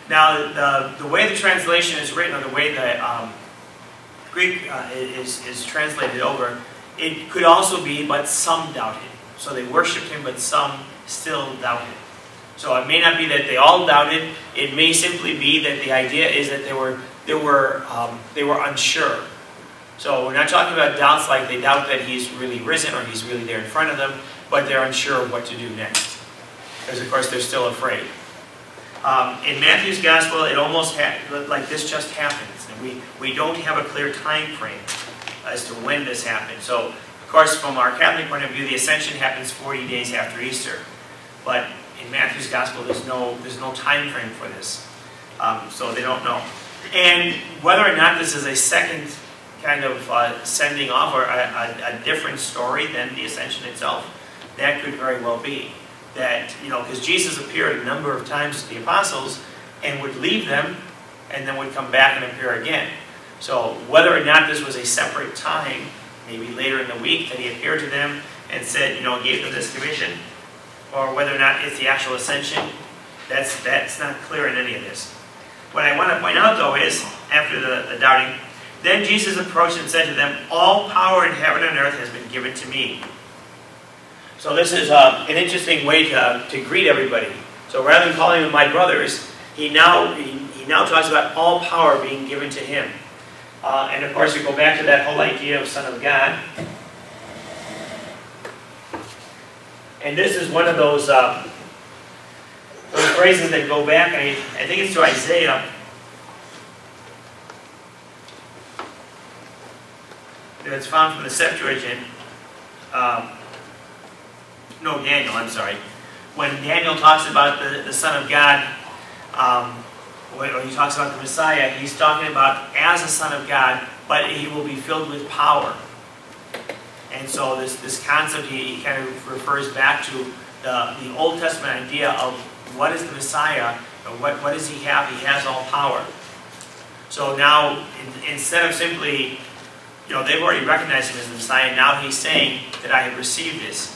Now, the way the translation is written, or the way the Greek is translated over, it could also be, but some doubted. So they worshipped him, but some still doubted. So it may not be that they all doubted. It may simply be that the idea is that they were unsure. So we're not talking about doubts like they doubt that he's really risen or he's really there in front of them, but they're unsure of what to do next. Because of course they're still afraid. In Matthew's Gospel, it almost like this just happens. And we don't have a clear time frame as to when this happened. So, of course, from our Catholic point of view, the Ascension happens 40 days after Easter. But in Matthew's Gospel, there's no time frame for this. So they don't know. And whether or not this is a second kind of sending off or a different story than the Ascension itself, that could very well be. That, because Jesus appeared a number of times to the apostles and would leave them and then would come back and appear again. So whether or not this was a separate time, maybe later in the week, that he appeared to them and said, gave them this commission, or whether or not it's the actual ascension, that's not clear in any of this. What I want to point out, though, is, after the doubting, then Jesus approached and said to them, all power in heaven and earth has been given to me. So this is an interesting way to greet everybody. So rather than calling them my brothers, he now talks about all power being given to him. And of course, we go back to that whole idea of Son of God. And this is one of those phrases that go back, I think it's to Isaiah. It's found from the Septuagint. No, Daniel, I'm sorry. When Daniel talks about the Son of God, when he talks about the Messiah, he's talking about as a Son of God, but he will be filled with power. And so this concept, he kind of refers back to the Old Testament idea of what is the Messiah, or what does he have? He has all power. So now, instead of simply, they've already recognized him as the Messiah, now he's saying that I have received this.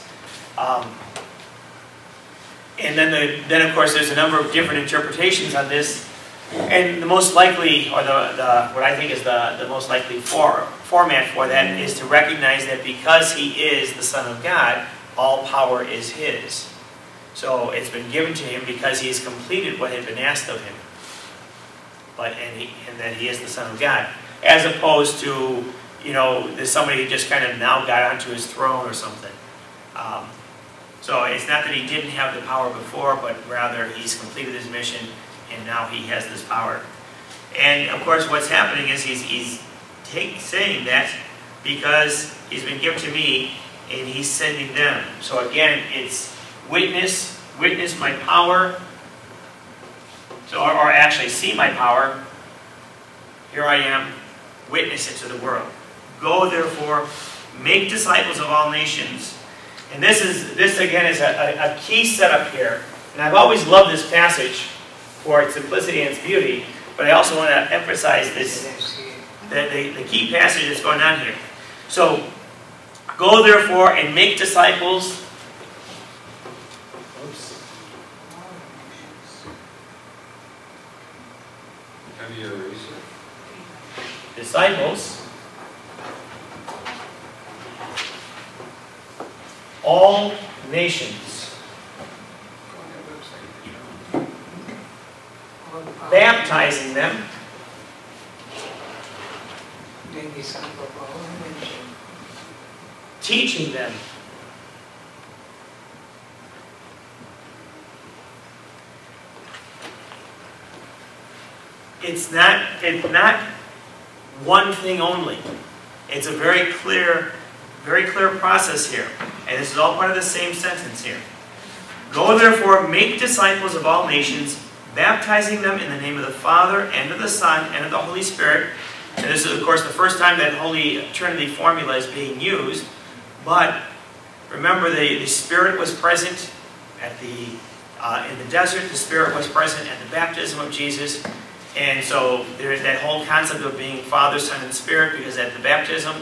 And then of course, there's a number of different interpretations on this. And the most likely, or what I think is the most likely format for that is to recognize that because he is the Son of God, all power is his. So it's been given to him because he has completed what had been asked of him. And that he is the Son of God. As opposed to, there's somebody who just kind of now got onto his throne or something. So it's not that he didn't have the power before, but rather he's completed his mission and now he has this power. And of course what's happening is he's saying that because he's been given to me and he's sending them. So again, it's witness my power, so, or actually see my power. Here I am, witness it to the world. Go therefore, make disciples of all nations. And this again is a key setup here. And I've always loved this passage for its simplicity and its beauty, but I also want to emphasize this, the key passage that's going on here. So, go therefore and make disciples. Disciples, all nations, baptizing them, teaching them, it's not one thing only. It's a very clear process here. And this is all part of the same sentence here. Go therefore, make disciples of all nations, baptizing them in the name of the Father, and of the Son, and of the Holy Spirit. And this is, of course, the first time that Holy Trinity formula is being used. But remember, the Spirit was present at in the desert. The Spirit was present at the baptism of Jesus. And so there's that whole concept of being Father, Son, and Spirit, because at the baptism,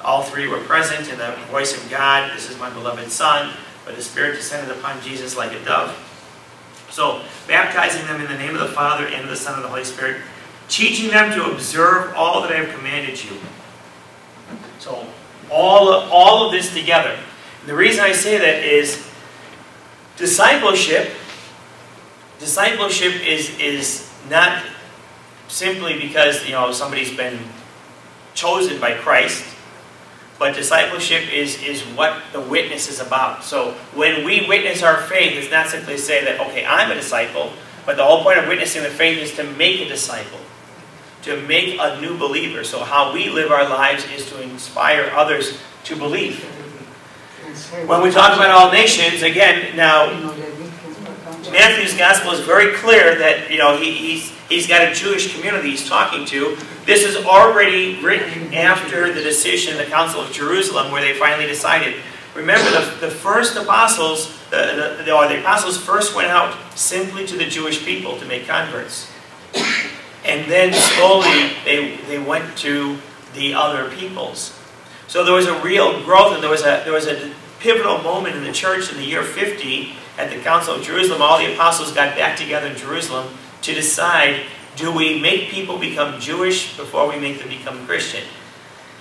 all three were present in the voice of God. This is my beloved Son. But the Spirit descended upon Jesus like a dove. So, baptizing them in the name of the Father, and of the Son, and of the Holy Spirit, teaching them to observe all that I have commanded you. So, all of this together. And the reason I say that is discipleship is not simply because somebody's been chosen by Christ, but discipleship is what the witness is about. So when we witness our faith, it's not simply to say that, okay, I'm a disciple, but the whole point of witnessing the faith is to make a disciple, to make a new believer. So how we live our lives is to inspire others to believe. When we talk about all nations, again, now, Matthew's gospel is very clear that he's got a Jewish community he's talking to. This is already written after the decision, the Council of Jerusalem, where they finally decided. Remember, the first apostles, the apostles first went out simply to the Jewish people to make converts. And then slowly they went to the other peoples. So there was a real growth, and there was a pivotal moment in the church in the year 50 at the Council of Jerusalem. All the apostles got back together in Jerusalem to decide, do we make people become Jewish before we make them become Christian?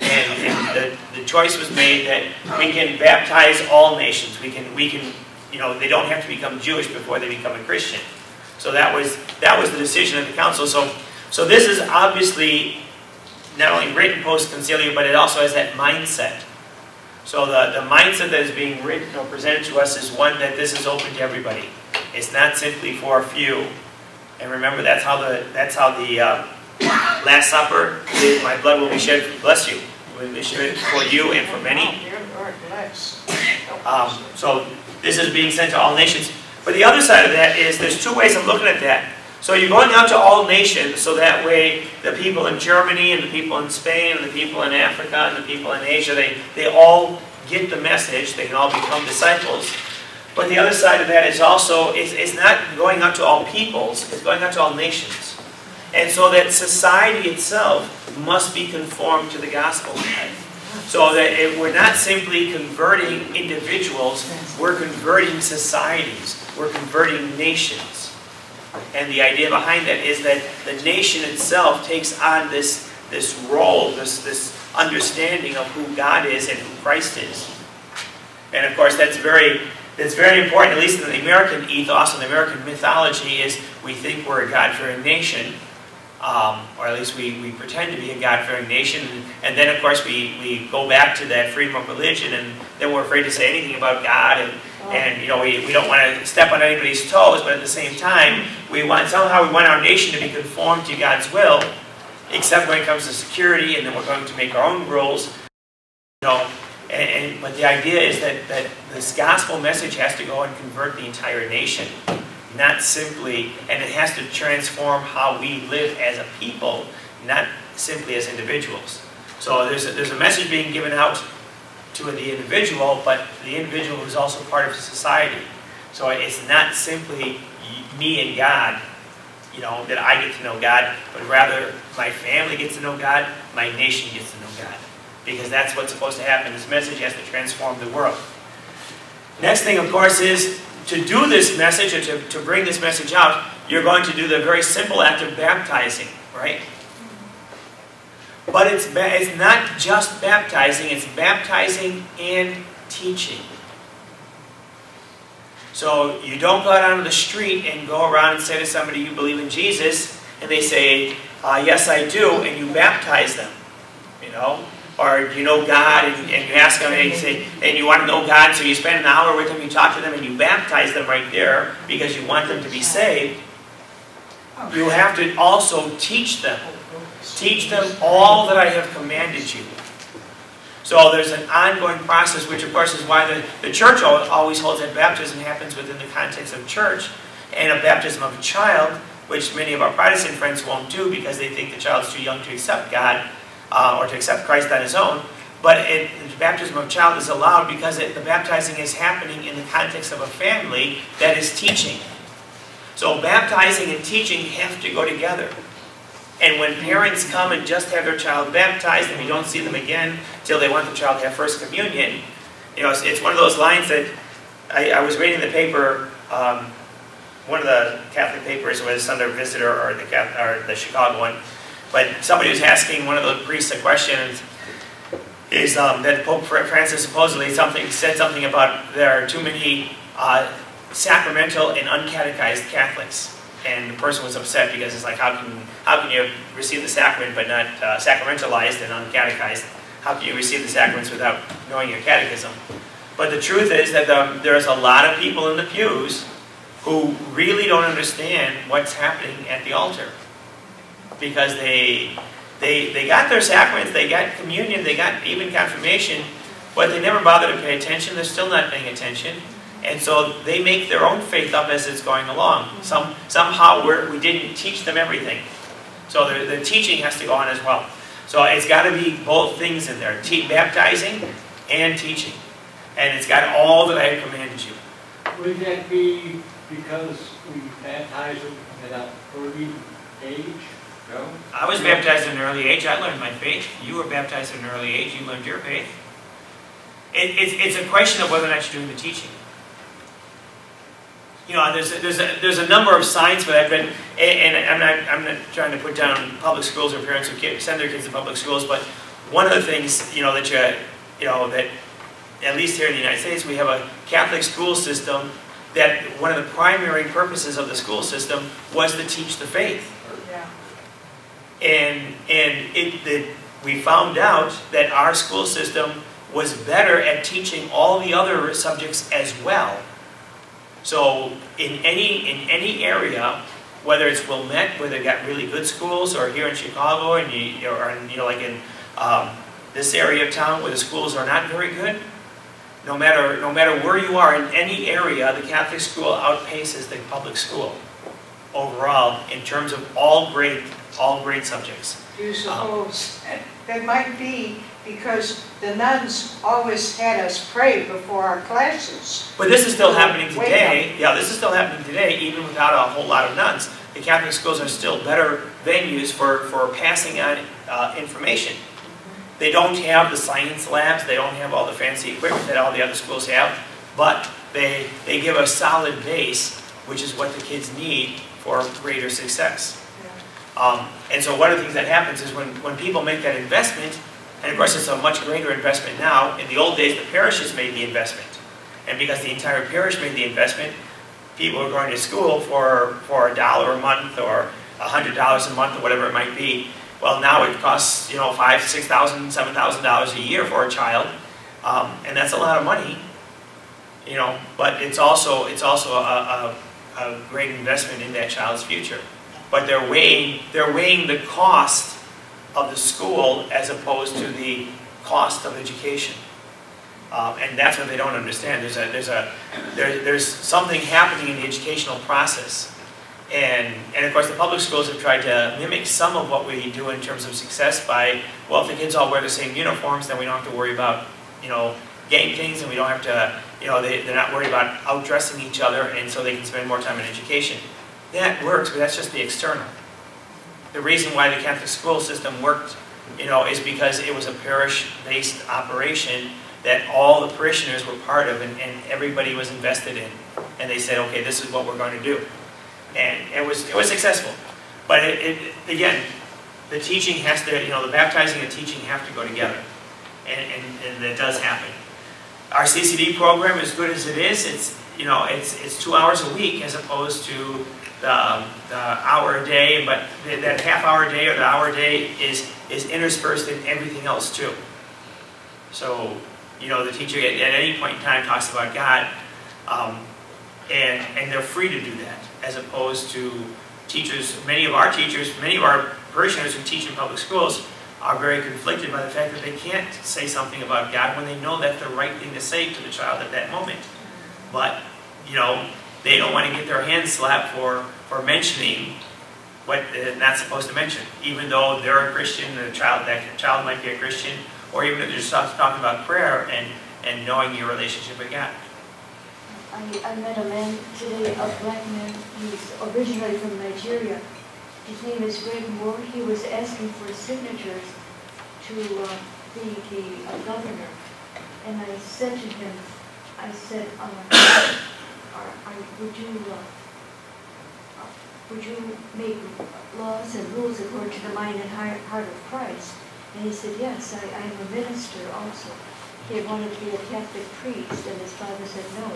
And the choice was made that we can baptize all nations. We can they don't have to become Jewish before they become a Christian. So that was the decision of the council. So this is obviously not only written post concilium, but it also has that mindset. So the mindset that is being written or presented to us is one that this is open to everybody. It's not simply for a few. And remember, that's how the Last Supper is, my blood will be shed, bless you, will be shed for you and for many. So this is being sent to all nations. But the other side of that is there's two ways of looking at that. So you're going out to all nations, so that way the people in Germany and the people in Spain and the people in Africa and the people in Asia, they all get the message, they can all become disciples. But the other side of that is also, it's not going out to all peoples, it's going out to all nations. And so that society itself must be conformed to the gospel. So that we're not simply converting individuals, we're converting societies, we're converting nations. And the idea behind that is that the nation itself takes on this role, this understanding of who God is and who Christ is. And of course that's very important, at least in the American ethos and the American mythology, is we think we're a God-fearing nation, or at least we pretend to be a God-fearing nation, and then of course we go back to that freedom of religion, and then we're afraid to say anything about God, and we don't want to step on anybody's toes, but at the same time, somehow we want our nation to be conformed to God's will, except when it comes to security, and then we're going to make our own rules. You know, but the idea is that this gospel message has to go and convert the entire nation, not simply, and it has to transform how we live as a people, not simply as individuals. So there's a message being given out to the individual, but the individual is also part of society. So it's not simply me and God, you know, that I get to know God, but rather my family gets to know God, my nation gets to know God. Because that's what's supposed to happen. This message has to transform the world. Next thing, of course, is to do this message, or to bring this message out, you're going to do the very simple act of baptizing, right? But it's not just baptizing, it's baptizing and teaching. So you don't go out onto the street and go around and say to somebody, you believe in Jesus, and they say, yes I do, and you baptize them, you know? Or you know God, and you ask them, and you say, and you want to know God, so you spend an hour with them, you talk to them, and you baptize them right there because you want them to be saved. You have to also teach them. Teach them all that I have commanded you. So there's an ongoing process, which of course is why the church always holds that baptism happens within the context of church, and a baptism of a child, which many of our Protestant friends won't do because they think the child's too young to accept God, or to accept Christ on his own. But the baptism of a child is allowed because the baptizing is happening in the context of a family that is teaching. So baptizing and teaching have to go together. And when parents come and just have their child baptized and we don't see them again till they want the child to have First Communion, you know, it's one of those lines that I was reading the paper, one of the Catholic papers was Sunday Visitor or the Chicago one, but somebody was asking one of the priests a question, is that Pope Francis supposedly said something about there are too many sacramental and uncatechized Catholics. And the person was upset because it's like, how can you receive the sacrament but not sacramentalized and uncatechized? How can you receive the sacraments without knowing your catechism? But the truth is that there's a lot of people in the pews who really don't understand what's happening at the altar. Because they got their sacraments, they got communion, they got even confirmation, but they never bother to pay attention. They're still not paying attention. And so they make their own faith up as it's going along. Somehow we didn't teach them everything. So the teaching has to go on as well. So it's got to be both things in there, baptizing and teaching. And it's got all that I have commanded you. Would that be because we baptize them at an early age? No? I was baptized at an early age. I learned my faith. You were baptized at an early age. You learned your faith. It's a question of whether or not you're doing the teaching. You know, there's a number of signs for that, but and I'm not trying to put down public schools or parents who send their kids to public schools, but one of the things, you know, that that at least here in the United States we have a Catholic school system that one of the primary purposes of the school system was to teach the faith. Yeah. And we found out that our school system was better at teaching all the other subjects as well. So in any area, whether it's Wilmette, where they've got really good schools, or here in Chicago, and like in this area of town where the schools are not very good, no matter where you are in any area, the Catholic school outpaces the public school overall in terms of all grade subjects. Do you suppose that might be because the nuns always had us pray before our classes? But this is still happening today. Yeah, this is still happening today, even without a whole lot of nuns. The Catholic schools are still better venues for passing on information. They don't have the science labs, they don't have all the fancy equipment that all the other schools have, but they give a solid base, which is what the kids need for greater success. And so one of the things that happens is when people make that investment, and of course it's a much greater investment now. In the old days, the parishes made the investment. And because the entire parish made the investment, people were going to school for $1 a month or $100 a month or whatever it might be. Well, now it costs, you know, $5,000, $6,000, $7,000 a year for a child, and that's a lot of money, you know. But it's also a great investment in that child's future. But they're weighing the cost of the school as opposed to the cost of education. And that's what they don't understand. There's something happening in the educational process. And of course the public schools have tried to mimic some of what we do in terms of success by, well, if the kids all wear the same uniforms, then we don't have to worry about, gang things, and we don't have to, they're not worried about outdressing each other, and so they can spend more time in education. That works, but that's just the external. The reason why the Catholic school system worked, is because it was a parish-based operation that all the parishioners were part of, and everybody was invested in. And they said, okay, this is what we're going to do. And it was successful. But again, the teaching has to, the baptizing and teaching have to go together. And that does happen. Our CCD program, as good as it is, it's 2 hours a week as opposed to the hour a day, but that half-hour day or the hour a day is interspersed in everything else too. So, the teacher at any point in time talks about God, and they're free to do that, as opposed to teachers. Many of our parishioners who teach in public schools are very conflicted by the fact that they can't say something about God when they know that's the right thing to say to the child at that moment. But, they don't want to get their hands slapped for mentioning what they're not supposed to mention, even though they're a Christian, that child might be a Christian, or even if they're just talking about prayer and knowing your relationship with God. I met a man today, a black man. He's originally from Nigeria. His name is Greg Moore. He was asking for signatures to be the governor. And I said to him, would you make laws and rules according to the mind and heart of Christ? And he said, yes, I am a minister also. He had wanted to be a Catholic priest, and his father said no.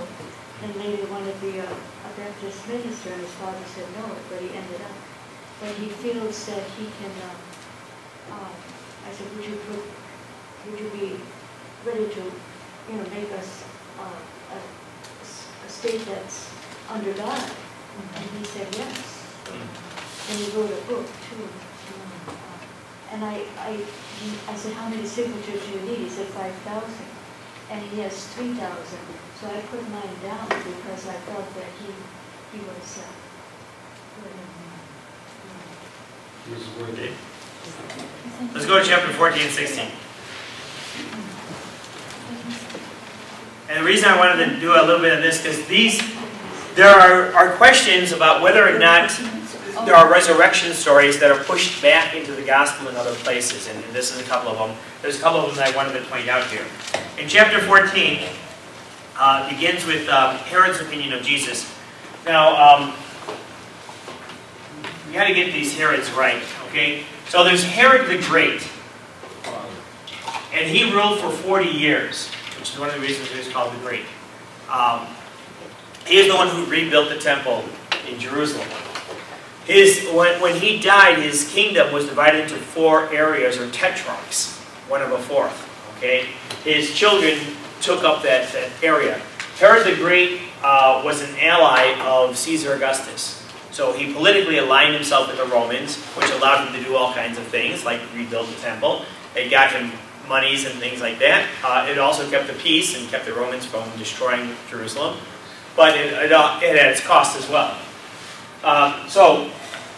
And later wanted to be a Baptist minister, and his father said no, but he ended up. But he feels that he can, I said, would you be ready to, make us a state that's under God? And he said yes. And he wrote a book too. And I said, how many signatures do you need? He said 5,000. And he has 3,000. So I put mine down because I felt that he was worthy. Let's go to chapter 14 and 16. And the reason I wanted to do a little bit of this, because there are questions about whether or not there are resurrection stories that are pushed back into the gospel in other places, and this is a couple of them. There's a couple of them that I wanted to point out here. In chapter 14, begins with Herod's opinion of Jesus. Now, you got to get these Herods right, okay? So there's Herod the Great, and he ruled for 40 years, which is one of the reasons he was called the Great. He is the one who rebuilt the temple in Jerusalem. When he died, his kingdom was divided into 4 areas, or tetrarchs, one of a fourth. Okay, his children took up that area. Herod the Great was an ally of Caesar Augustus, so he politically aligned himself with the Romans, which allowed him to do all kinds of things, like rebuild the temple. It got him monies and things like that. It also kept the peace and kept the Romans from destroying Jerusalem, but it had its cost as well. So,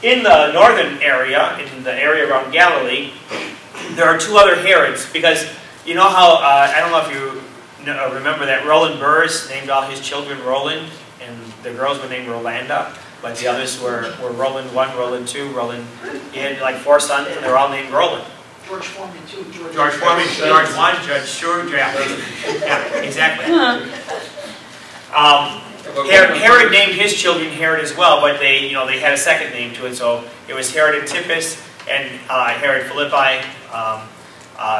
in the northern area, in the area around Galilee, there are 2 other Herods, because you know how, I don't know if you remember that Roland Burrs named all his children Roland, and the girls were named Rolanda, but the others were Roland 1, Roland 2, Roland, he had like 4 sons, and they're all named Roland. George Foreman, too. George Foreman, George 1, Judge Stewart, yeah, exactly. Herod named his children Herod as well, but they had a second name to it. So it was Herod Antipas and Herod Philippi.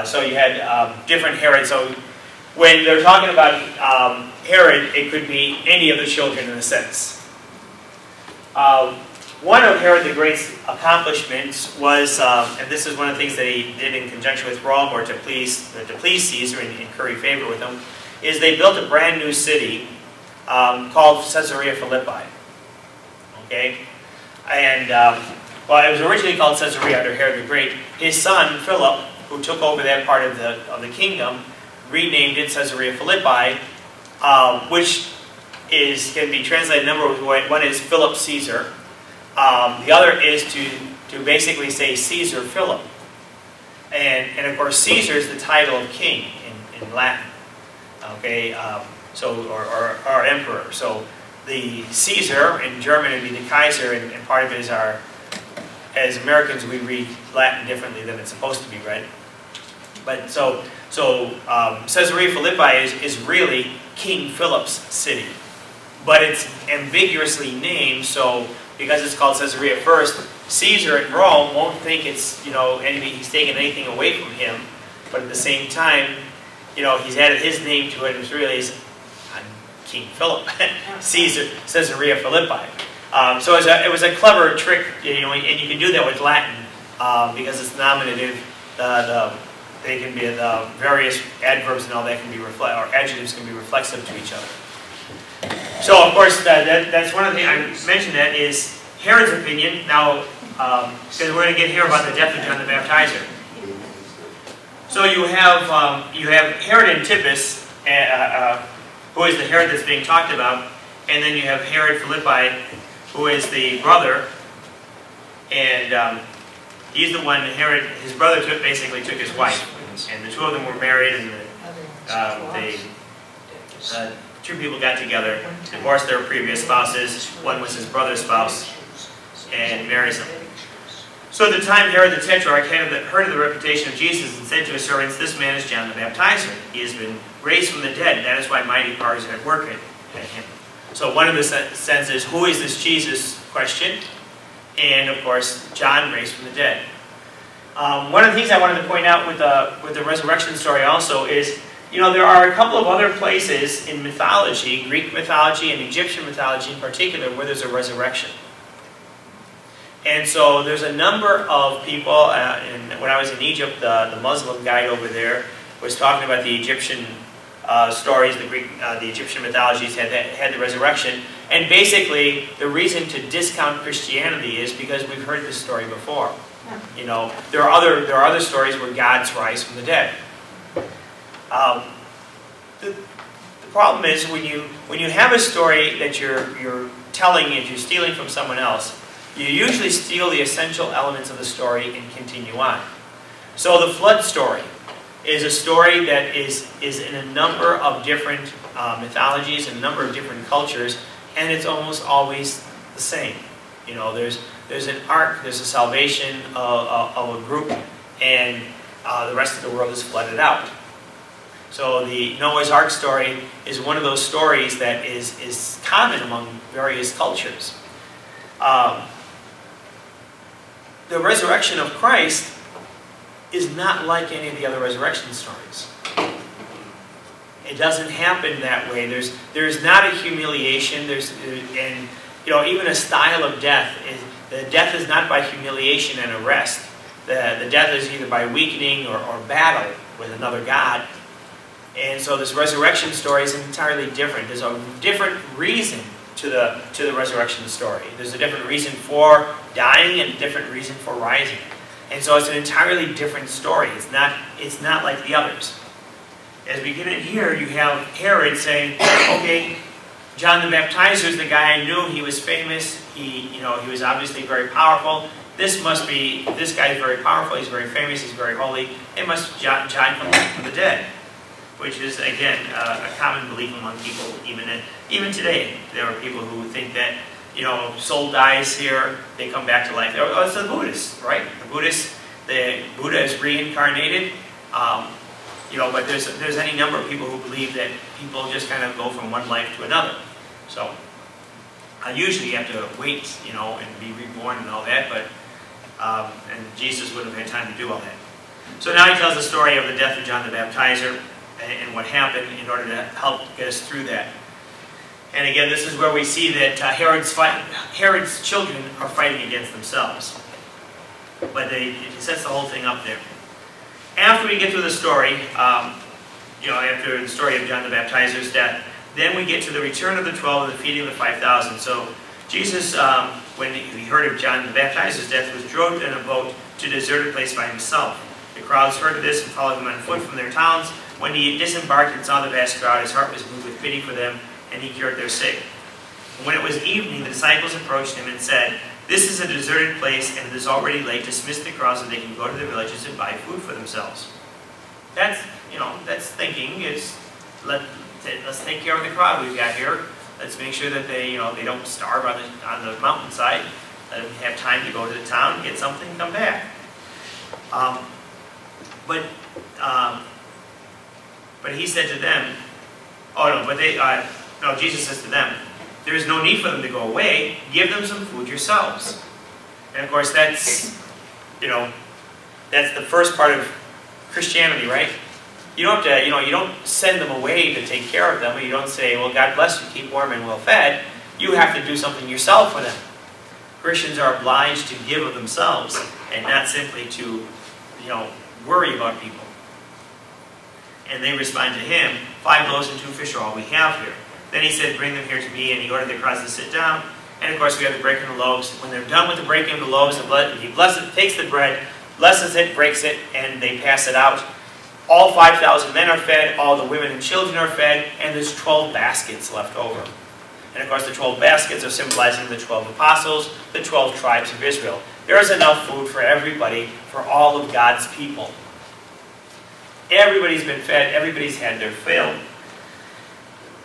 So you had different Herods. So when they're talking about Herod, it could be any of the children in a sense. One of Herod the Great's accomplishments was, and this is one of the things that he did in conjunction with Rome, or to please Caesar and curry favor with him, is they built a brand new city called Caesarea Philippi. Okay, and well, it was originally called Caesarea under Herod the Great. His son, Philip, who took over that part of the kingdom, renamed it Caesarea Philippi, which can be translated a number of ways. One is Philip Caesar. The other is to basically say Caesar Philip. And of course, Caesar is the title of king in Latin. Okay, or emperor. So the Caesar in German would be the Kaiser, and part of it is as Americans, we read Latin differently than it's supposed to be read. But so Caesarea Philippi is really King Philip's city. But it's ambiguously named, so because it's called Caesarea first, Caesar in Rome won't think it's, he's taking anything away from him. But at the same time, he's added his name to it. It's really King Philip, Caesarea Philippi. So it was a clever trick, and you can do that with Latin because it's nominative. They can be the various adverbs and all that can be or adjectives can be reflexive to each other. So of course that's one of the things I mentioned. That is Herod's opinion. Now, because we're going to get here about the death of John the Baptizer. So you have Herod Antipas, who is the Herod that's being talked about, and then you have Herod Philippi, who is the brother, and he's the one. His brother basically took his wife, and the two of them were married, and two people got together, divorced their previous spouses. One was his brother's spouse, and marries him. So at the time, Herod the Tetrarch heard of the reputation of Jesus and said to his servants, "This man is John the Baptizer. He has been raised from the dead. That is why mighty powers are at work at him." So one of the sense is, who is this Jesus question? And of course, John raised from the dead. One of the things I wanted to point out with the resurrection story also is, there are a couple of other places in mythology, Greek mythology and Egyptian mythology in particular, where there's a resurrection. And so there's a number of people, and when I was in Egypt, the Muslim guide over there was talking about the Egyptian stories, the Egyptian mythologies had the resurrection. And basically, the reason to discount Christianity is because we've heard this story before. There are other stories where gods rise from the dead. The problem is when you have a story that you're telling and you're stealing from someone else, you usually steal the essential elements of the story and continue on. So the flood story is a story that is in a number of different mythologies and a number of different cultures, and it's almost always the same. There's an ark, there's a salvation of a group, and the rest of the world is flooded out. So the Noah's Ark story is one of those stories that is common among various cultures. The resurrection of Christ is not like any of the other resurrection stories. It doesn't happen that way. There's not a humiliation. Even a style of death. The death is not by humiliation and arrest. The death is either by weakening or battle with another god. And so this resurrection story is entirely different. There's a different reason to the resurrection story. There's a different reason for dying and a different reason for rising. And so it's an entirely different story. It's not like the others. As we get in here, you have Herod saying, okay, John the Baptizer is the guy I knew. He was famous. He was obviously very powerful. This guy's very powerful. He's very famous. He's very holy. It must John come back from the dead. Which is, again, a common belief among people, even today. There are people who think that, soul dies here, they come back to life. Oh, it's the Buddhists, right? The Buddha is reincarnated. But there's any number of people who believe that people just kind of go from one life to another. So, usually you have to wait, and be reborn and all that, but and Jesus wouldn't have had time to do all that. So now he tells the story of the death of John the Baptizer and what happened in order to help get us through that. And again, this is where we see that Herod's children are fighting against themselves. But he sets the whole thing up there. After we get through the story, after the story of John the Baptizer's death, then we get to the return of the 12 and the feeding of the 5,000. So Jesus when he heard of John the Baptizer's death, withdrew in a boat to a deserted place by himself. The crowds heard of this and followed him on foot from their towns. When he disembarked and saw the vast crowd, his heart was moved with pity for them, and he cured their sick. And when it was evening, the disciples approached him and said, "This is a deserted place, and it is already late. Dismiss the crowd so they can go to the villages and buy food for themselves." That's thinking. Let's take care of the crowd we've got here. Let's make sure that they don't starve on the mountainside. Let them have time to go to the town, get something, and come back. But he said to them, Jesus says to them, "There is no need for them to go away. Give them some food yourselves." And of course, that's the first part of Christianity, right? You don't have to, you don't send them away to take care of them, or you don't say, "Well, God bless you, keep warm and well fed." You have to do something yourself for them. Christians are obliged to give of themselves, and not simply to, worry about people. And they respond to him, 5 loaves and 2 fish are all we have here. Then he said, "Bring them here to me," and he ordered the crowds to sit down. And of course, we have the breaking of the loaves. When they're done with the breaking of the loaves, he blesses, takes the bread, blesses it, breaks it, and they pass it out. All 5,000 men are fed, all the women and children are fed, and there's 12 baskets left over. And of course, the 12 baskets are symbolizing the 12 apostles, the 12 tribes of Israel. There is enough food for everybody, for all of God's people. Everybody's been fed, everybody's had their fill.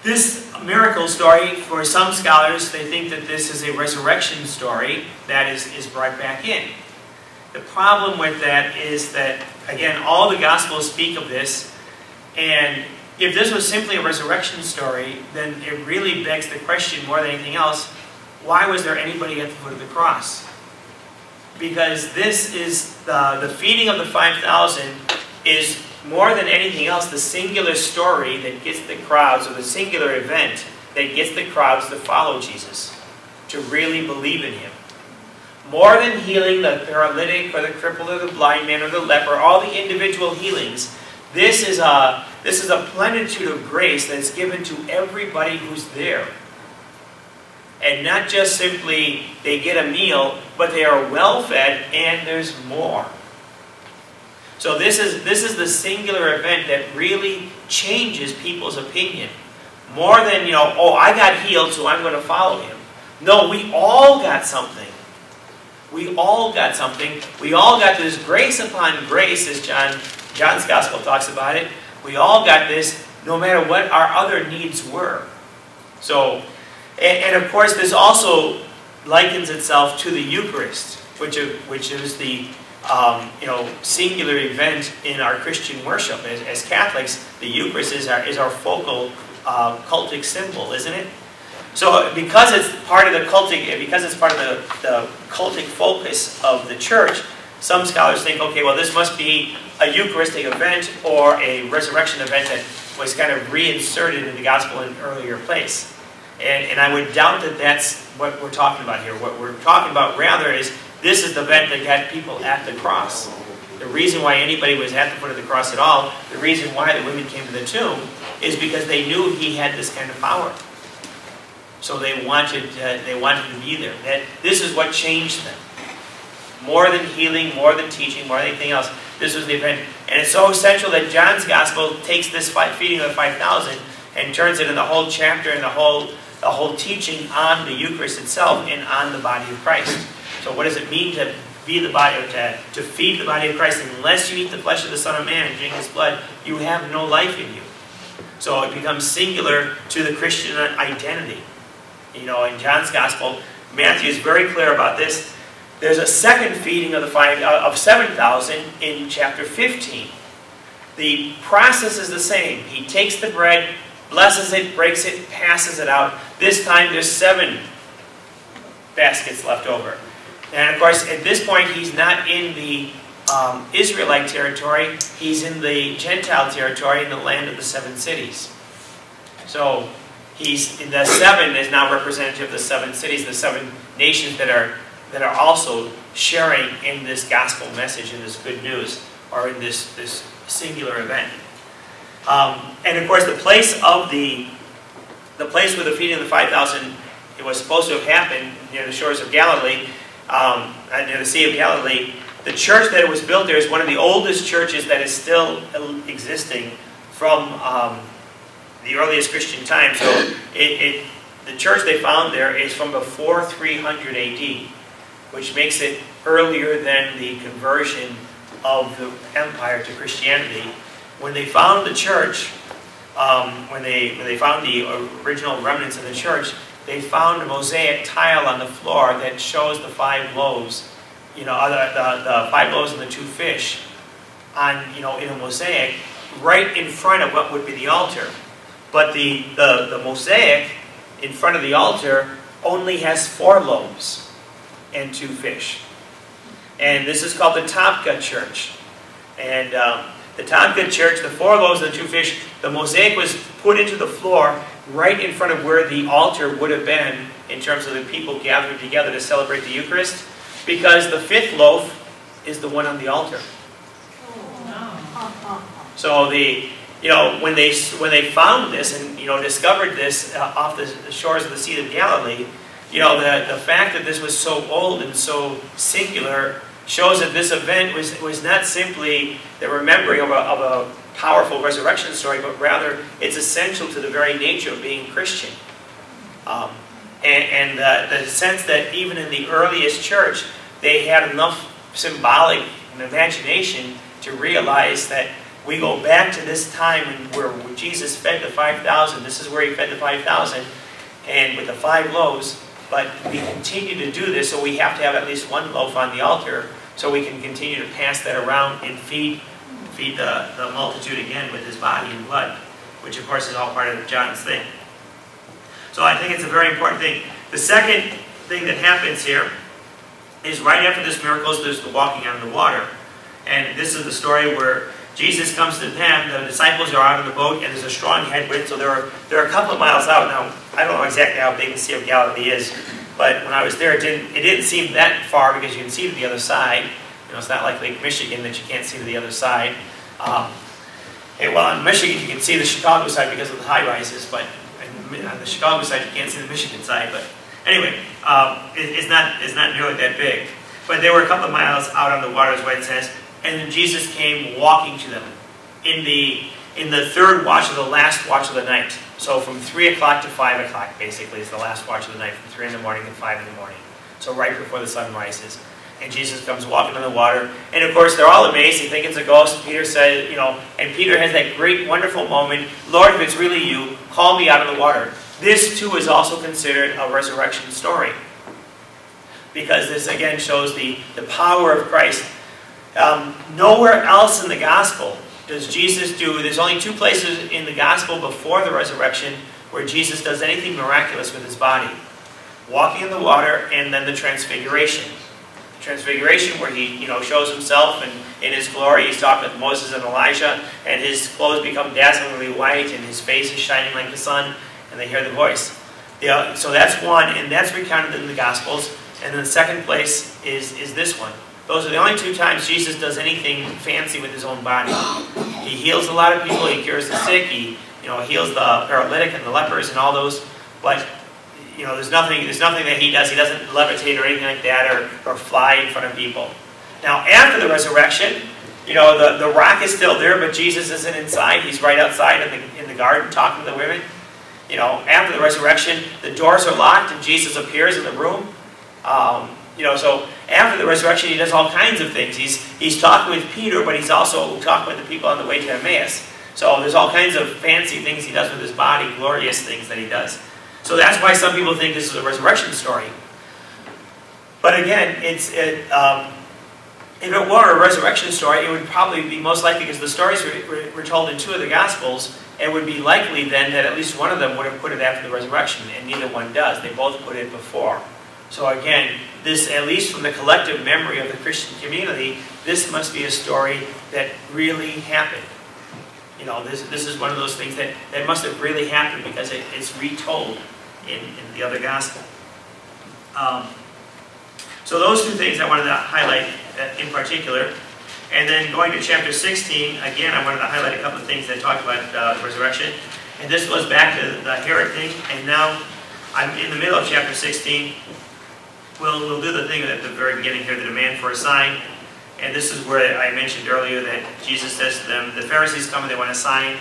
This miracle story, for some scholars, they think that this is a resurrection story that is brought back in. The problem with that is that, again, all the Gospels speak of this, and if this was simply a resurrection story, then it really begs the question more than anything else, why was there anybody at the foot of the cross? Because this is the feeding of the 5,000 is more than anything else the singular story that gets the crowds, or the singular event that gets the crowds to follow Jesus, to really believe in him. More than healing the paralytic or the crippled or the blind man or the leper, all the individual healings, this is a plenitude of grace that's given to everybody who's there. And not just simply they get a meal, but they are well fed and there's more. So this is the singular event that really changes people's opinion. More than, I got healed, so I'm going to follow him. No, we all got something. We all got something. We all got this grace upon grace, as John's Gospel talks about it. We all got this, no matter what our other needs were. So, and of course, this also likens itself to the Eucharist, which is the singular event in our Christian worship. As Catholics, the Eucharist is our focal cultic symbol, isn't it? So, because it's part of the cultic focus of the Church, some scholars think, okay, well, this must be a Eucharistic event or a resurrection event that was kind of reinserted in the Gospel in an earlier place. And I would doubt that that's what we're talking about here. What we're talking about rather is this is the event that got people at the cross. The reason why anybody was at the foot of the cross at all, the reason why the women came to the tomb, is because they knew he had this kind of power. So they wanted to be there. This is what changed them. More than healing, more than teaching, more than anything else, this was the event. And it's so essential that John's Gospel takes this feeding of the 5,000 and turns it in the whole chapter and the whole teaching on the Eucharist itself and on the body of Christ. So what does it mean to be the body, to feed the body of Christ? Unless you eat the flesh of the Son of Man and drink his blood, you have no life in you. So it becomes singular to the Christian identity. In John's Gospel, Matthew is very clear about this. There's a second feeding of 7,000 in chapter 15. The process is the same. He takes the bread, blesses it, breaks it, passes it out. This time there's 7 baskets left over. And of course, at this point, he's not in the Israelite territory. He's in the Gentile territory in the land of the 7 cities. So he's in the 7 is now representative of the 7 cities, the 7 nations that are also sharing in this gospel message, in this good news, or in this singular event. And of course, the place where the feeding of the 5,000 it was supposed to have happened near the shores of Galilee, near the Sea of Galilee. The church that was built there is one of the oldest churches that is still existing from the earliest Christian times. So the church they found there is from before 300 AD, which makes it earlier than the conversion of the empire to Christianity. When they found the church, when they found the original remnants of the church, they found a mosaic tile on the floor that shows the 5 loaves, the 5 loaves and the 2 fish, on in a mosaic right in front of what would be the altar. But the mosaic in front of the altar only has 4 loaves and 2 fish. And this is called the Tabka Church. And the Tabka Church, the 4 loaves and the 2 fish, the mosaic was put into the floor right in front of where the altar would have been in terms of the people gathered together to celebrate the Eucharist, because the 5th loaf is the one on the altar. So when they found this and discovered this off the shores of the Sea of Galilee, the fact that this was so old and so singular shows that this event was not simply the remembering of a powerful resurrection story, but rather it's essential to the very nature of being Christian. And the sense that even in the earliest church, they had enough symbolic imagination to realize that we go back to this time where Jesus fed the 5,000. This is where he fed the 5,000, and with the 5 loaves. But we continue to do this, so we have to have at least 1 loaf on the altar, so we can continue to pass that around and feed the multitude again with his body and blood, which of course is all part of John's thing. So I think it's a very important thing. The second thing that happens here is right after this miracle, there's the walking on the water. And this is the story where Jesus comes to them, the disciples are out in the boat, and there's a strong headwind, so they're a couple of miles out. Now, I don't know exactly how big the Sea of Galilee is, but when I was there, it didn't seem that far because you can see to the other side. It's not like Lake Michigan that you can't see to the other side. Well, in Michigan, you can see the Chicago side because of the high-rises, but on the Chicago side, you can't see the Michigan side. But anyway, it's not nearly that big. But they were a couple of miles out on the water, is what it says. And then Jesus came walking to them in the third watch of the last watch of the night. So from 3 o'clock to 5 o'clock, basically, is the last watch of the night, from 3 in the morning to 5 in the morning. So right before the sun rises. And Jesus comes walking on the water. And of course, they're all amazed. They think it's a ghost. Peter said, and Peter has that great, wonderful moment. Lord, if it's really you, call me out of the water. This, too, is also considered a resurrection story. Because this, again, shows the power of Christ. Nowhere else in the gospel does Jesus there's only 2 places in the gospel before the resurrection where Jesus does anything miraculous with his body. Walking in the water, and then the transfiguration. The transfiguration where he shows himself, and in his glory he's talking with Moses and Elijah, and his clothes become dazzlingly white, and his face is shining like the sun, and they hear the voice. So that's one, and that's recounted in the gospels. And then the second place is this one. Those are the only 2 times Jesus does anything fancy with his own body. He heals a lot of people. He cures the sick. He heals the paralytic and the lepers and all those. But there's nothing that he does. He doesn't levitate or anything like that, or fly in front of people. Now after the resurrection, the rock is still there, but Jesus isn't inside. He's right outside in the garden talking to the women. After the resurrection, the doors are locked and Jesus appears in the room. So after the resurrection, he does all kinds of things. He's talking with Peter, but he's also talking with the people on the way to Emmaus. So there's all kinds of fancy things he does with his body, glorious things that he does. So that's why some people think this is a resurrection story. But again, if it were a resurrection story, it would probably be most likely, because the stories were told in 2 of the Gospels, it would be likely then that at least one of them would have put it after the resurrection, and neither one does. They both put it before. So again, this, at least from the collective memory of the Christian community, this must be a story that really happened. This is one of those things that must have really happened, because it's retold in the other gospel. So those 2 things I wanted to highlight in particular. And then going to chapter 16, again, I wanted to highlight a couple of things that talk about resurrection. And this goes back to the Herod thing. And now I'm in the middle of chapter 16. We'll do the thing at the very beginning here, the demand for a sign. And this is where I mentioned earlier that Jesus says to them, the Pharisees come and they want a sign,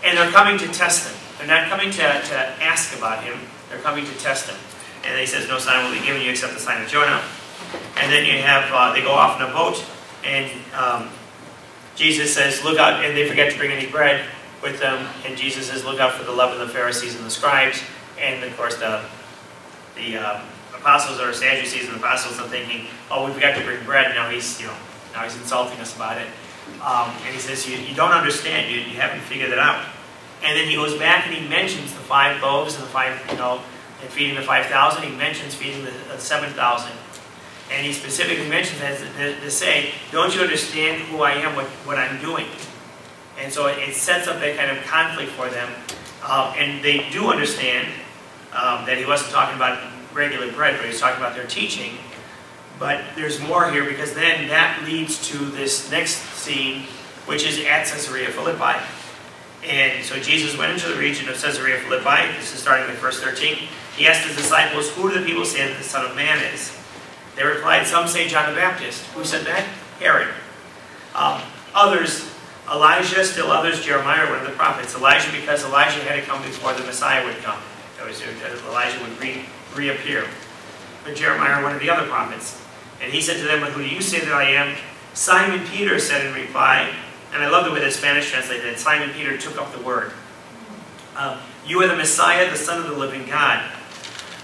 and they're coming to test him. They're not coming to ask about him, they're coming to test him. And he says, no sign will be given you except the sign of Jonah. And then you have, they go off in a boat, and Jesus says, look out, and they forget to bring any bread with them. And Jesus says, look out for the leaven of the Pharisees and the scribes. And of course, the apostles or Sadducees and the apostles are thinking, oh, we forgot to bring bread. Now he's, now he's insulting us about it. And he says, you don't understand. You haven't figured it out. And then he goes back and he mentions the 5 loaves and the 5, and feeding the 5,000. He mentions feeding the 7,000. And he specifically mentions that to say, don't you understand who I am, what I'm doing? And so it sets up that kind of conflict for them. And they do understand that he wasn't talking about regular bread, but he was talking about their teaching. But there's more here, because then that leads to this next scene, which is at Caesarea Philippi. And so Jesus went into the region of Caesarea Philippi. This is starting with verse 13. He asked his disciples, who do the people say that the Son of Man is? They replied, some say John the Baptist. Who said that? Herod. Others, Elijah, still others, Jeremiah, one of the prophets. Elijah, because Elijah had to come before the Messiah would come. Elijah would reappear. But Jeremiah, one of the other prophets. And he said to them, but who do you say that I am? Simon Peter said in reply, and I love the way the Spanish translated it, Simon Peter took up the word. You are the Messiah, the Son of the living God.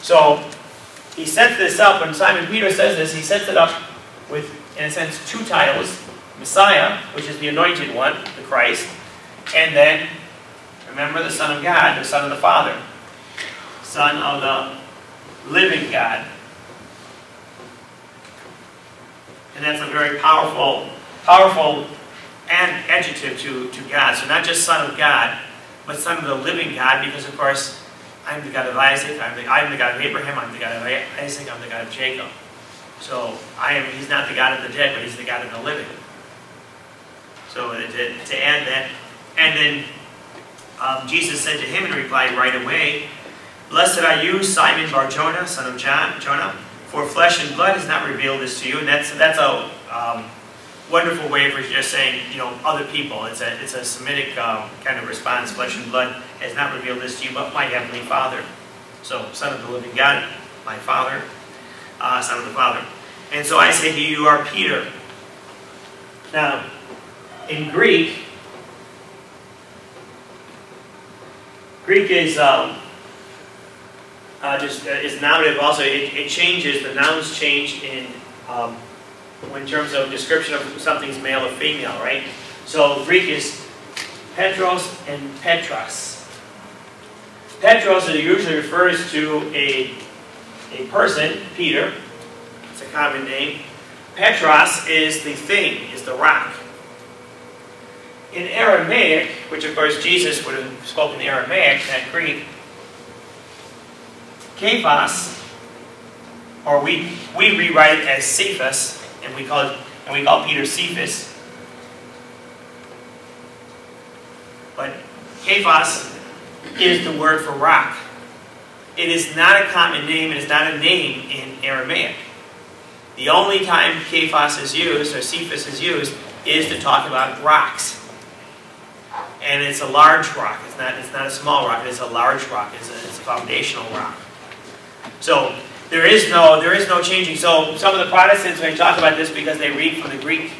So he sets this up, when Simon Peter says this, he sets it up with, in a sense, 2 titles. Messiah, which is the anointed one, the Christ, and then, remember, the Son of God, the Son of the Father. Son of the living God. And that's a very powerful adjective to God. So not just Son of God, but Son of the living God, because of course, I'm the God of Isaac, I'm the God of Abraham, I'm the God of Isaac, I'm the God of Jacob. So he's not the God of the dead, but he's the God of the living. So to add that, and then Jesus said to him in reply right away, blessed are you, Simon Bar-Jonah, son of Jonah, for flesh and blood has not revealed this to you. And that's a wonderful way for just saying, other people. It's a Semitic kind of response. Flesh and blood has not revealed this to you, but my heavenly Father. So, Son of the living God, my Father, Son of the Father. And so I say to you, you are Peter. Now, in Greek is is nominative also. It changes, the nouns change in terms of description of something's male or female, right? So Greek is Petros and Petras. Petros usually refers to a person, Peter. It's a common name. Petros is the thing, is the rock. In Aramaic, which of course Jesus would have spoken Aramaic, not Greek, Kephas, or we rewrite it as Cephas, and we call Peter Cephas. But Kephas is the word for rock. It is not a common name, it is not a name in Aramaic. The only time Kephas is used, or Cephas is used, is to talk about rocks. And it's a large rock. It's not a small rock. It's a large rock. It's a foundational rock. So there is no changing. So some of the Protestants, when they talk about this, because they read from the Greek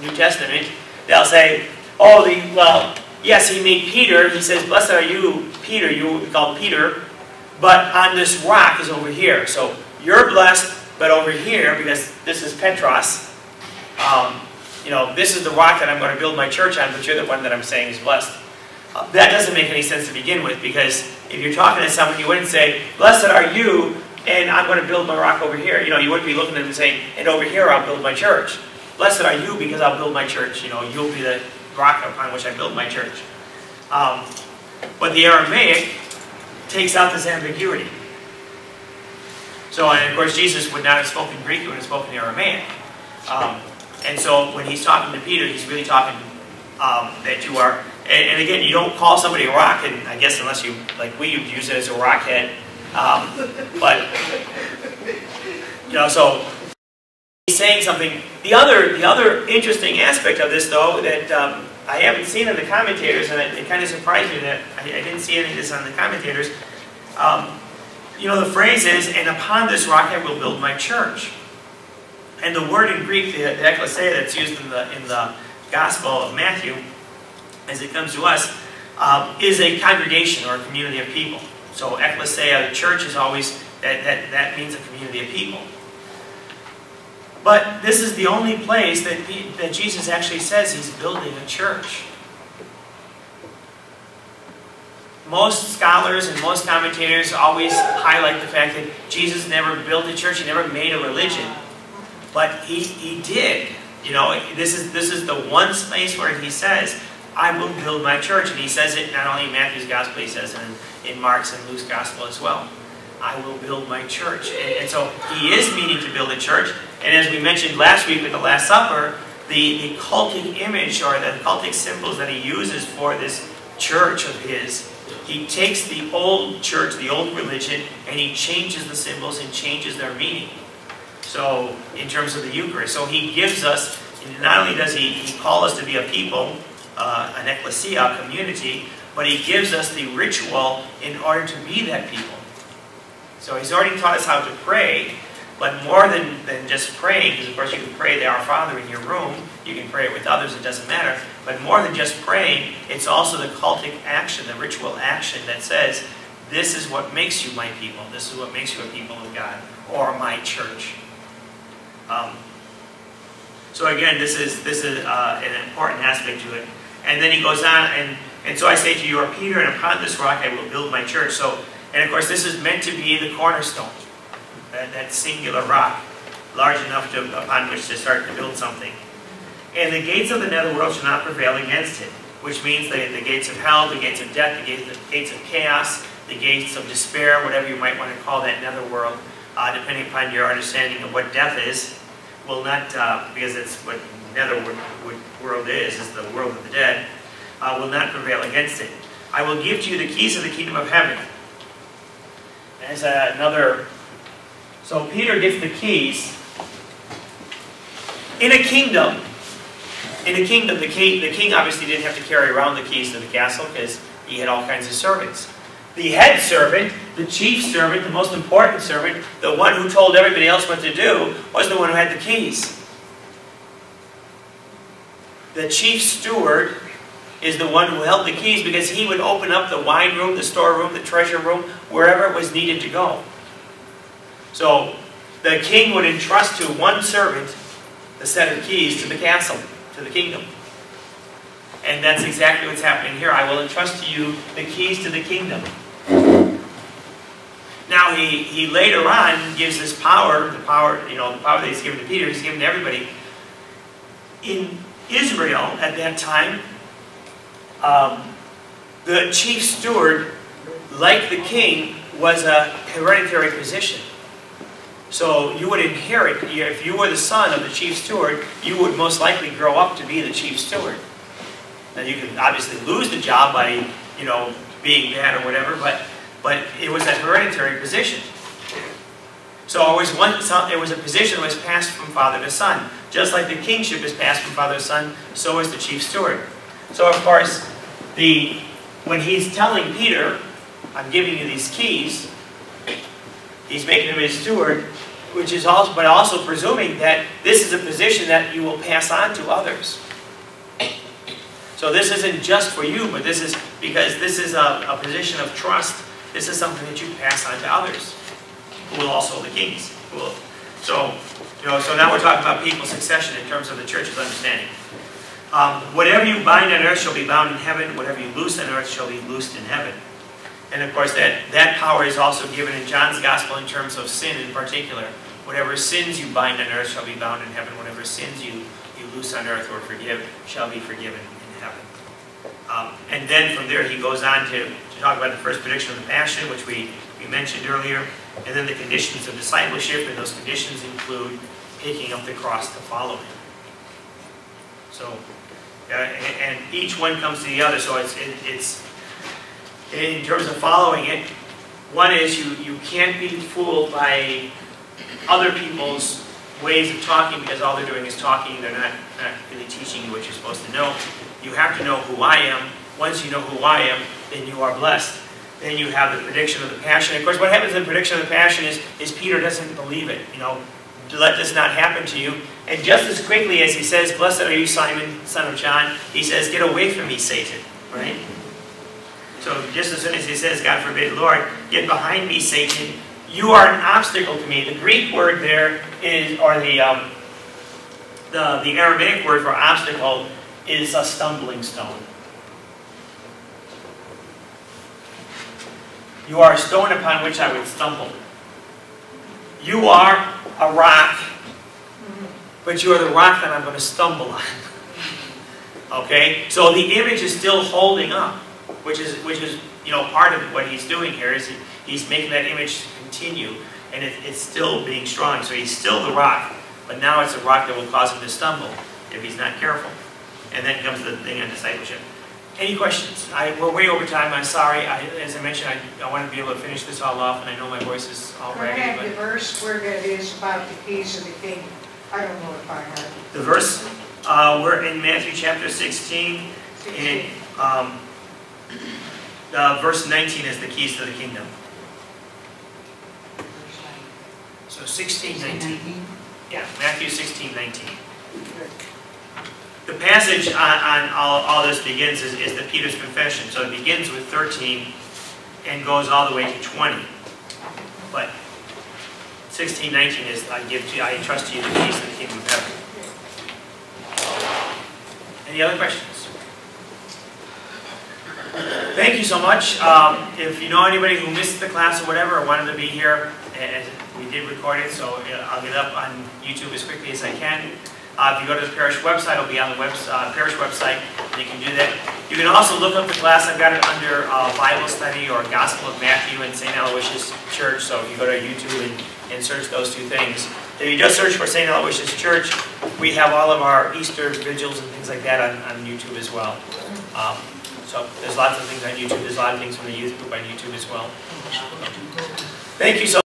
New Testament, they'll say, "Oh, well, yes, he made Peter. He says, blessed are you, Peter. You will be called Peter. But on this rock is over here. So you're blessed, but over here, because this is Petros. This is the rock that I'm going to build my church on, but you're the one that I'm saying is blessed." That doesn't make any sense to begin with, because if you're talking to someone, you wouldn't say, blessed are you, and I'm going to build my rock over here. You wouldn't be looking at them and saying, and over here I'll build my church. Blessed are you, because I'll build my church. You'll be the rock upon which I build my church. But the Aramaic takes out this ambiguity. So, and of course, Jesus would not have spoken Greek, he would have spoken Aramaic. And so when he's talking to Peter, he's really talking that you are, and again, you don't call somebody a rock, and I guess unless you, like we use it as a rock head, But, you know, so he's saying something. The other interesting aspect of this, though, that I haven't seen in the commentators, and it kind of surprised me that I didn't see any of this on the commentators. You know, the phrase is, "And upon this rock I will build my church." And the word in Greek, the ekklesia, that's used in the Gospel of Matthew, as it comes to us, is a congregation or a community of people. So ekklesia, the church, is always, that means a community of people. But this is the only place that Jesus actually says he's building a church. Most scholars and most commentators always highlight the fact that Jesus never built a church, he never made a religion. But he did. You know, this is the one place where he says, "I will build my church." And he says it not only in Matthew's Gospel, he says it in Mark's and Luke's Gospel as well. "I will build my church." And so he is meaning to build a church. And as we mentioned last week with the Last Supper, the cultic image or the cultic symbols that he uses for this church of his, he takes the old church, the old religion, and he changes the symbols and changes their meaning. So, in terms of the Eucharist. So he gives us, not only does he call us to be a people, an ecclesia, a community, but he gives us the ritual in order to be that people. So he's already taught us how to pray, but more than just praying, because of course you can pray the Our Father in your room, you can pray it with others, it doesn't matter, but more than just praying, it's also the cultic action, the ritual action that says, this is what makes you my people, this is what makes you a people of God, or my church. So again, this is an important aspect to it. And then he goes on, and so I say to you, "You are Peter, and upon this rock I will build my church." So, and of course, this is meant to be the cornerstone, that singular rock, large enough upon which to start to build something. "And the gates of the netherworld shall not prevail against it," which means the gates of hell, the gates of death, the gates of chaos, the gates of despair, whatever you might want to call that netherworld, depending upon your understanding of what death is, will not, because it's what netherworld is the world of the dead, will not prevail against it. "I will give to you the keys of the kingdom of heaven." There's another. So Peter gets the keys. In a kingdom, the king obviously didn't have to carry around the keys to the castle because he had all kinds of servants. The head servant, the chief servant, the most important servant, the one who told everybody else what to do, was the one who had the keys. The chief steward is the one who held the keys because he would open up the wine room, the storeroom, the treasure room, wherever it was needed to go. So the king would entrust to one servant the set of keys to the castle, to the kingdom. And that's exactly what's happening here. "I will entrust to you the keys to the kingdom." Now he later on gives this power, the power that he's given to Peter, he's given to everybody. In Israel at that time, the chief steward, like the king, was a hereditary position. So you would inherit, if you were the son of the chief steward, you would most likely grow up to be the chief steward. Now you can obviously lose the job by, being bad or whatever, but it was a hereditary position. So it was a position that was passed from father to son. Just like the kingship is passed from father to son, so is the chief steward. So of course, when he's telling Peter, "I'm giving you these keys," he's making him his steward, but also presuming that this is a position that you will pass on to others. So this isn't just for you, but this is because this is a position of trust. This is something that you pass on to others, who will also the kings. So now we're talking about people's succession in terms of the church's understanding. "Whatever you bind on earth shall be bound in heaven. Whatever you loose on earth shall be loosed in heaven." And of course, that power is also given in John's Gospel in terms of sin in particular. "Whatever sins you bind on earth shall be bound in heaven. Whatever sins you loose on earth or forgive shall be forgiven in heaven." And then from there he goes on to talk about the first prediction of the Passion, which we mentioned earlier, and then the conditions of discipleship, and those conditions include taking up the cross to follow him. So, and each one comes to the other, so it's in terms of following it, One is you can't be fooled by other people's ways of talking, because all they're doing is talking. They're not really teaching you what you're supposed to know. You have to know who I am. Once you know who I am, then you are blessed. Then you have the prediction of the passion. Of course, what happens in the prediction of the passion is Peter doesn't believe it. You know, let this not happen to you. And just as quickly as he says, "Blessed are you, Simon, son of John," he says, "Get away from me, Satan." Right? So just as soon as he says, "God forbid, Lord, get behind me, Satan," you are an obstacle to me. The Greek word there is, or the Aramaic word for obstacle is a stumbling stone. You are a stone upon which I would stumble. You are a rock, but you are the rock that I'm going to stumble on. Okay? So the image is still holding up, which is part of what he's doing here is he's making that image continue, and it's still being strong. So he's still the rock, but now it's a rock that will cause him to stumble if he's not careful. And then comes the thing on discipleship. Any questions? We're way over time. I'm sorry. As I mentioned, I want to be able to finish this all off, and I know my voice is all I ragged. have the verse where it is about the keys of the kingdom. I don't know if I have it. The verse? We're in Matthew chapter 16, and verse 19 is the keys to the kingdom. So 16:19. Yeah, Matthew 16:19. The passage on all this begins is the Peter's confession. So it begins with 13 and goes all the way to 20. But 16:19 is, I trust to you the keys to the kingdom of heaven. Any other questions? Thank you so much. If you know anybody who missed the class or whatever, or wanted to be here, as we did record it, so I'll get up on YouTube as quickly as I can. If you go to the Parish website, it'll be on the Parish website, and you can do that. You can also look up the class. I've got it under Bible study or Gospel of Matthew and St. Aloysius Church, so if you go to YouTube and search those two things. If you just search for St. Aloysius Church, we have all of our Easter vigils and things like that on YouTube as well. So there's lots of things on YouTube. There's a lot of things from the youth group on YouTube as well. Thank you so much.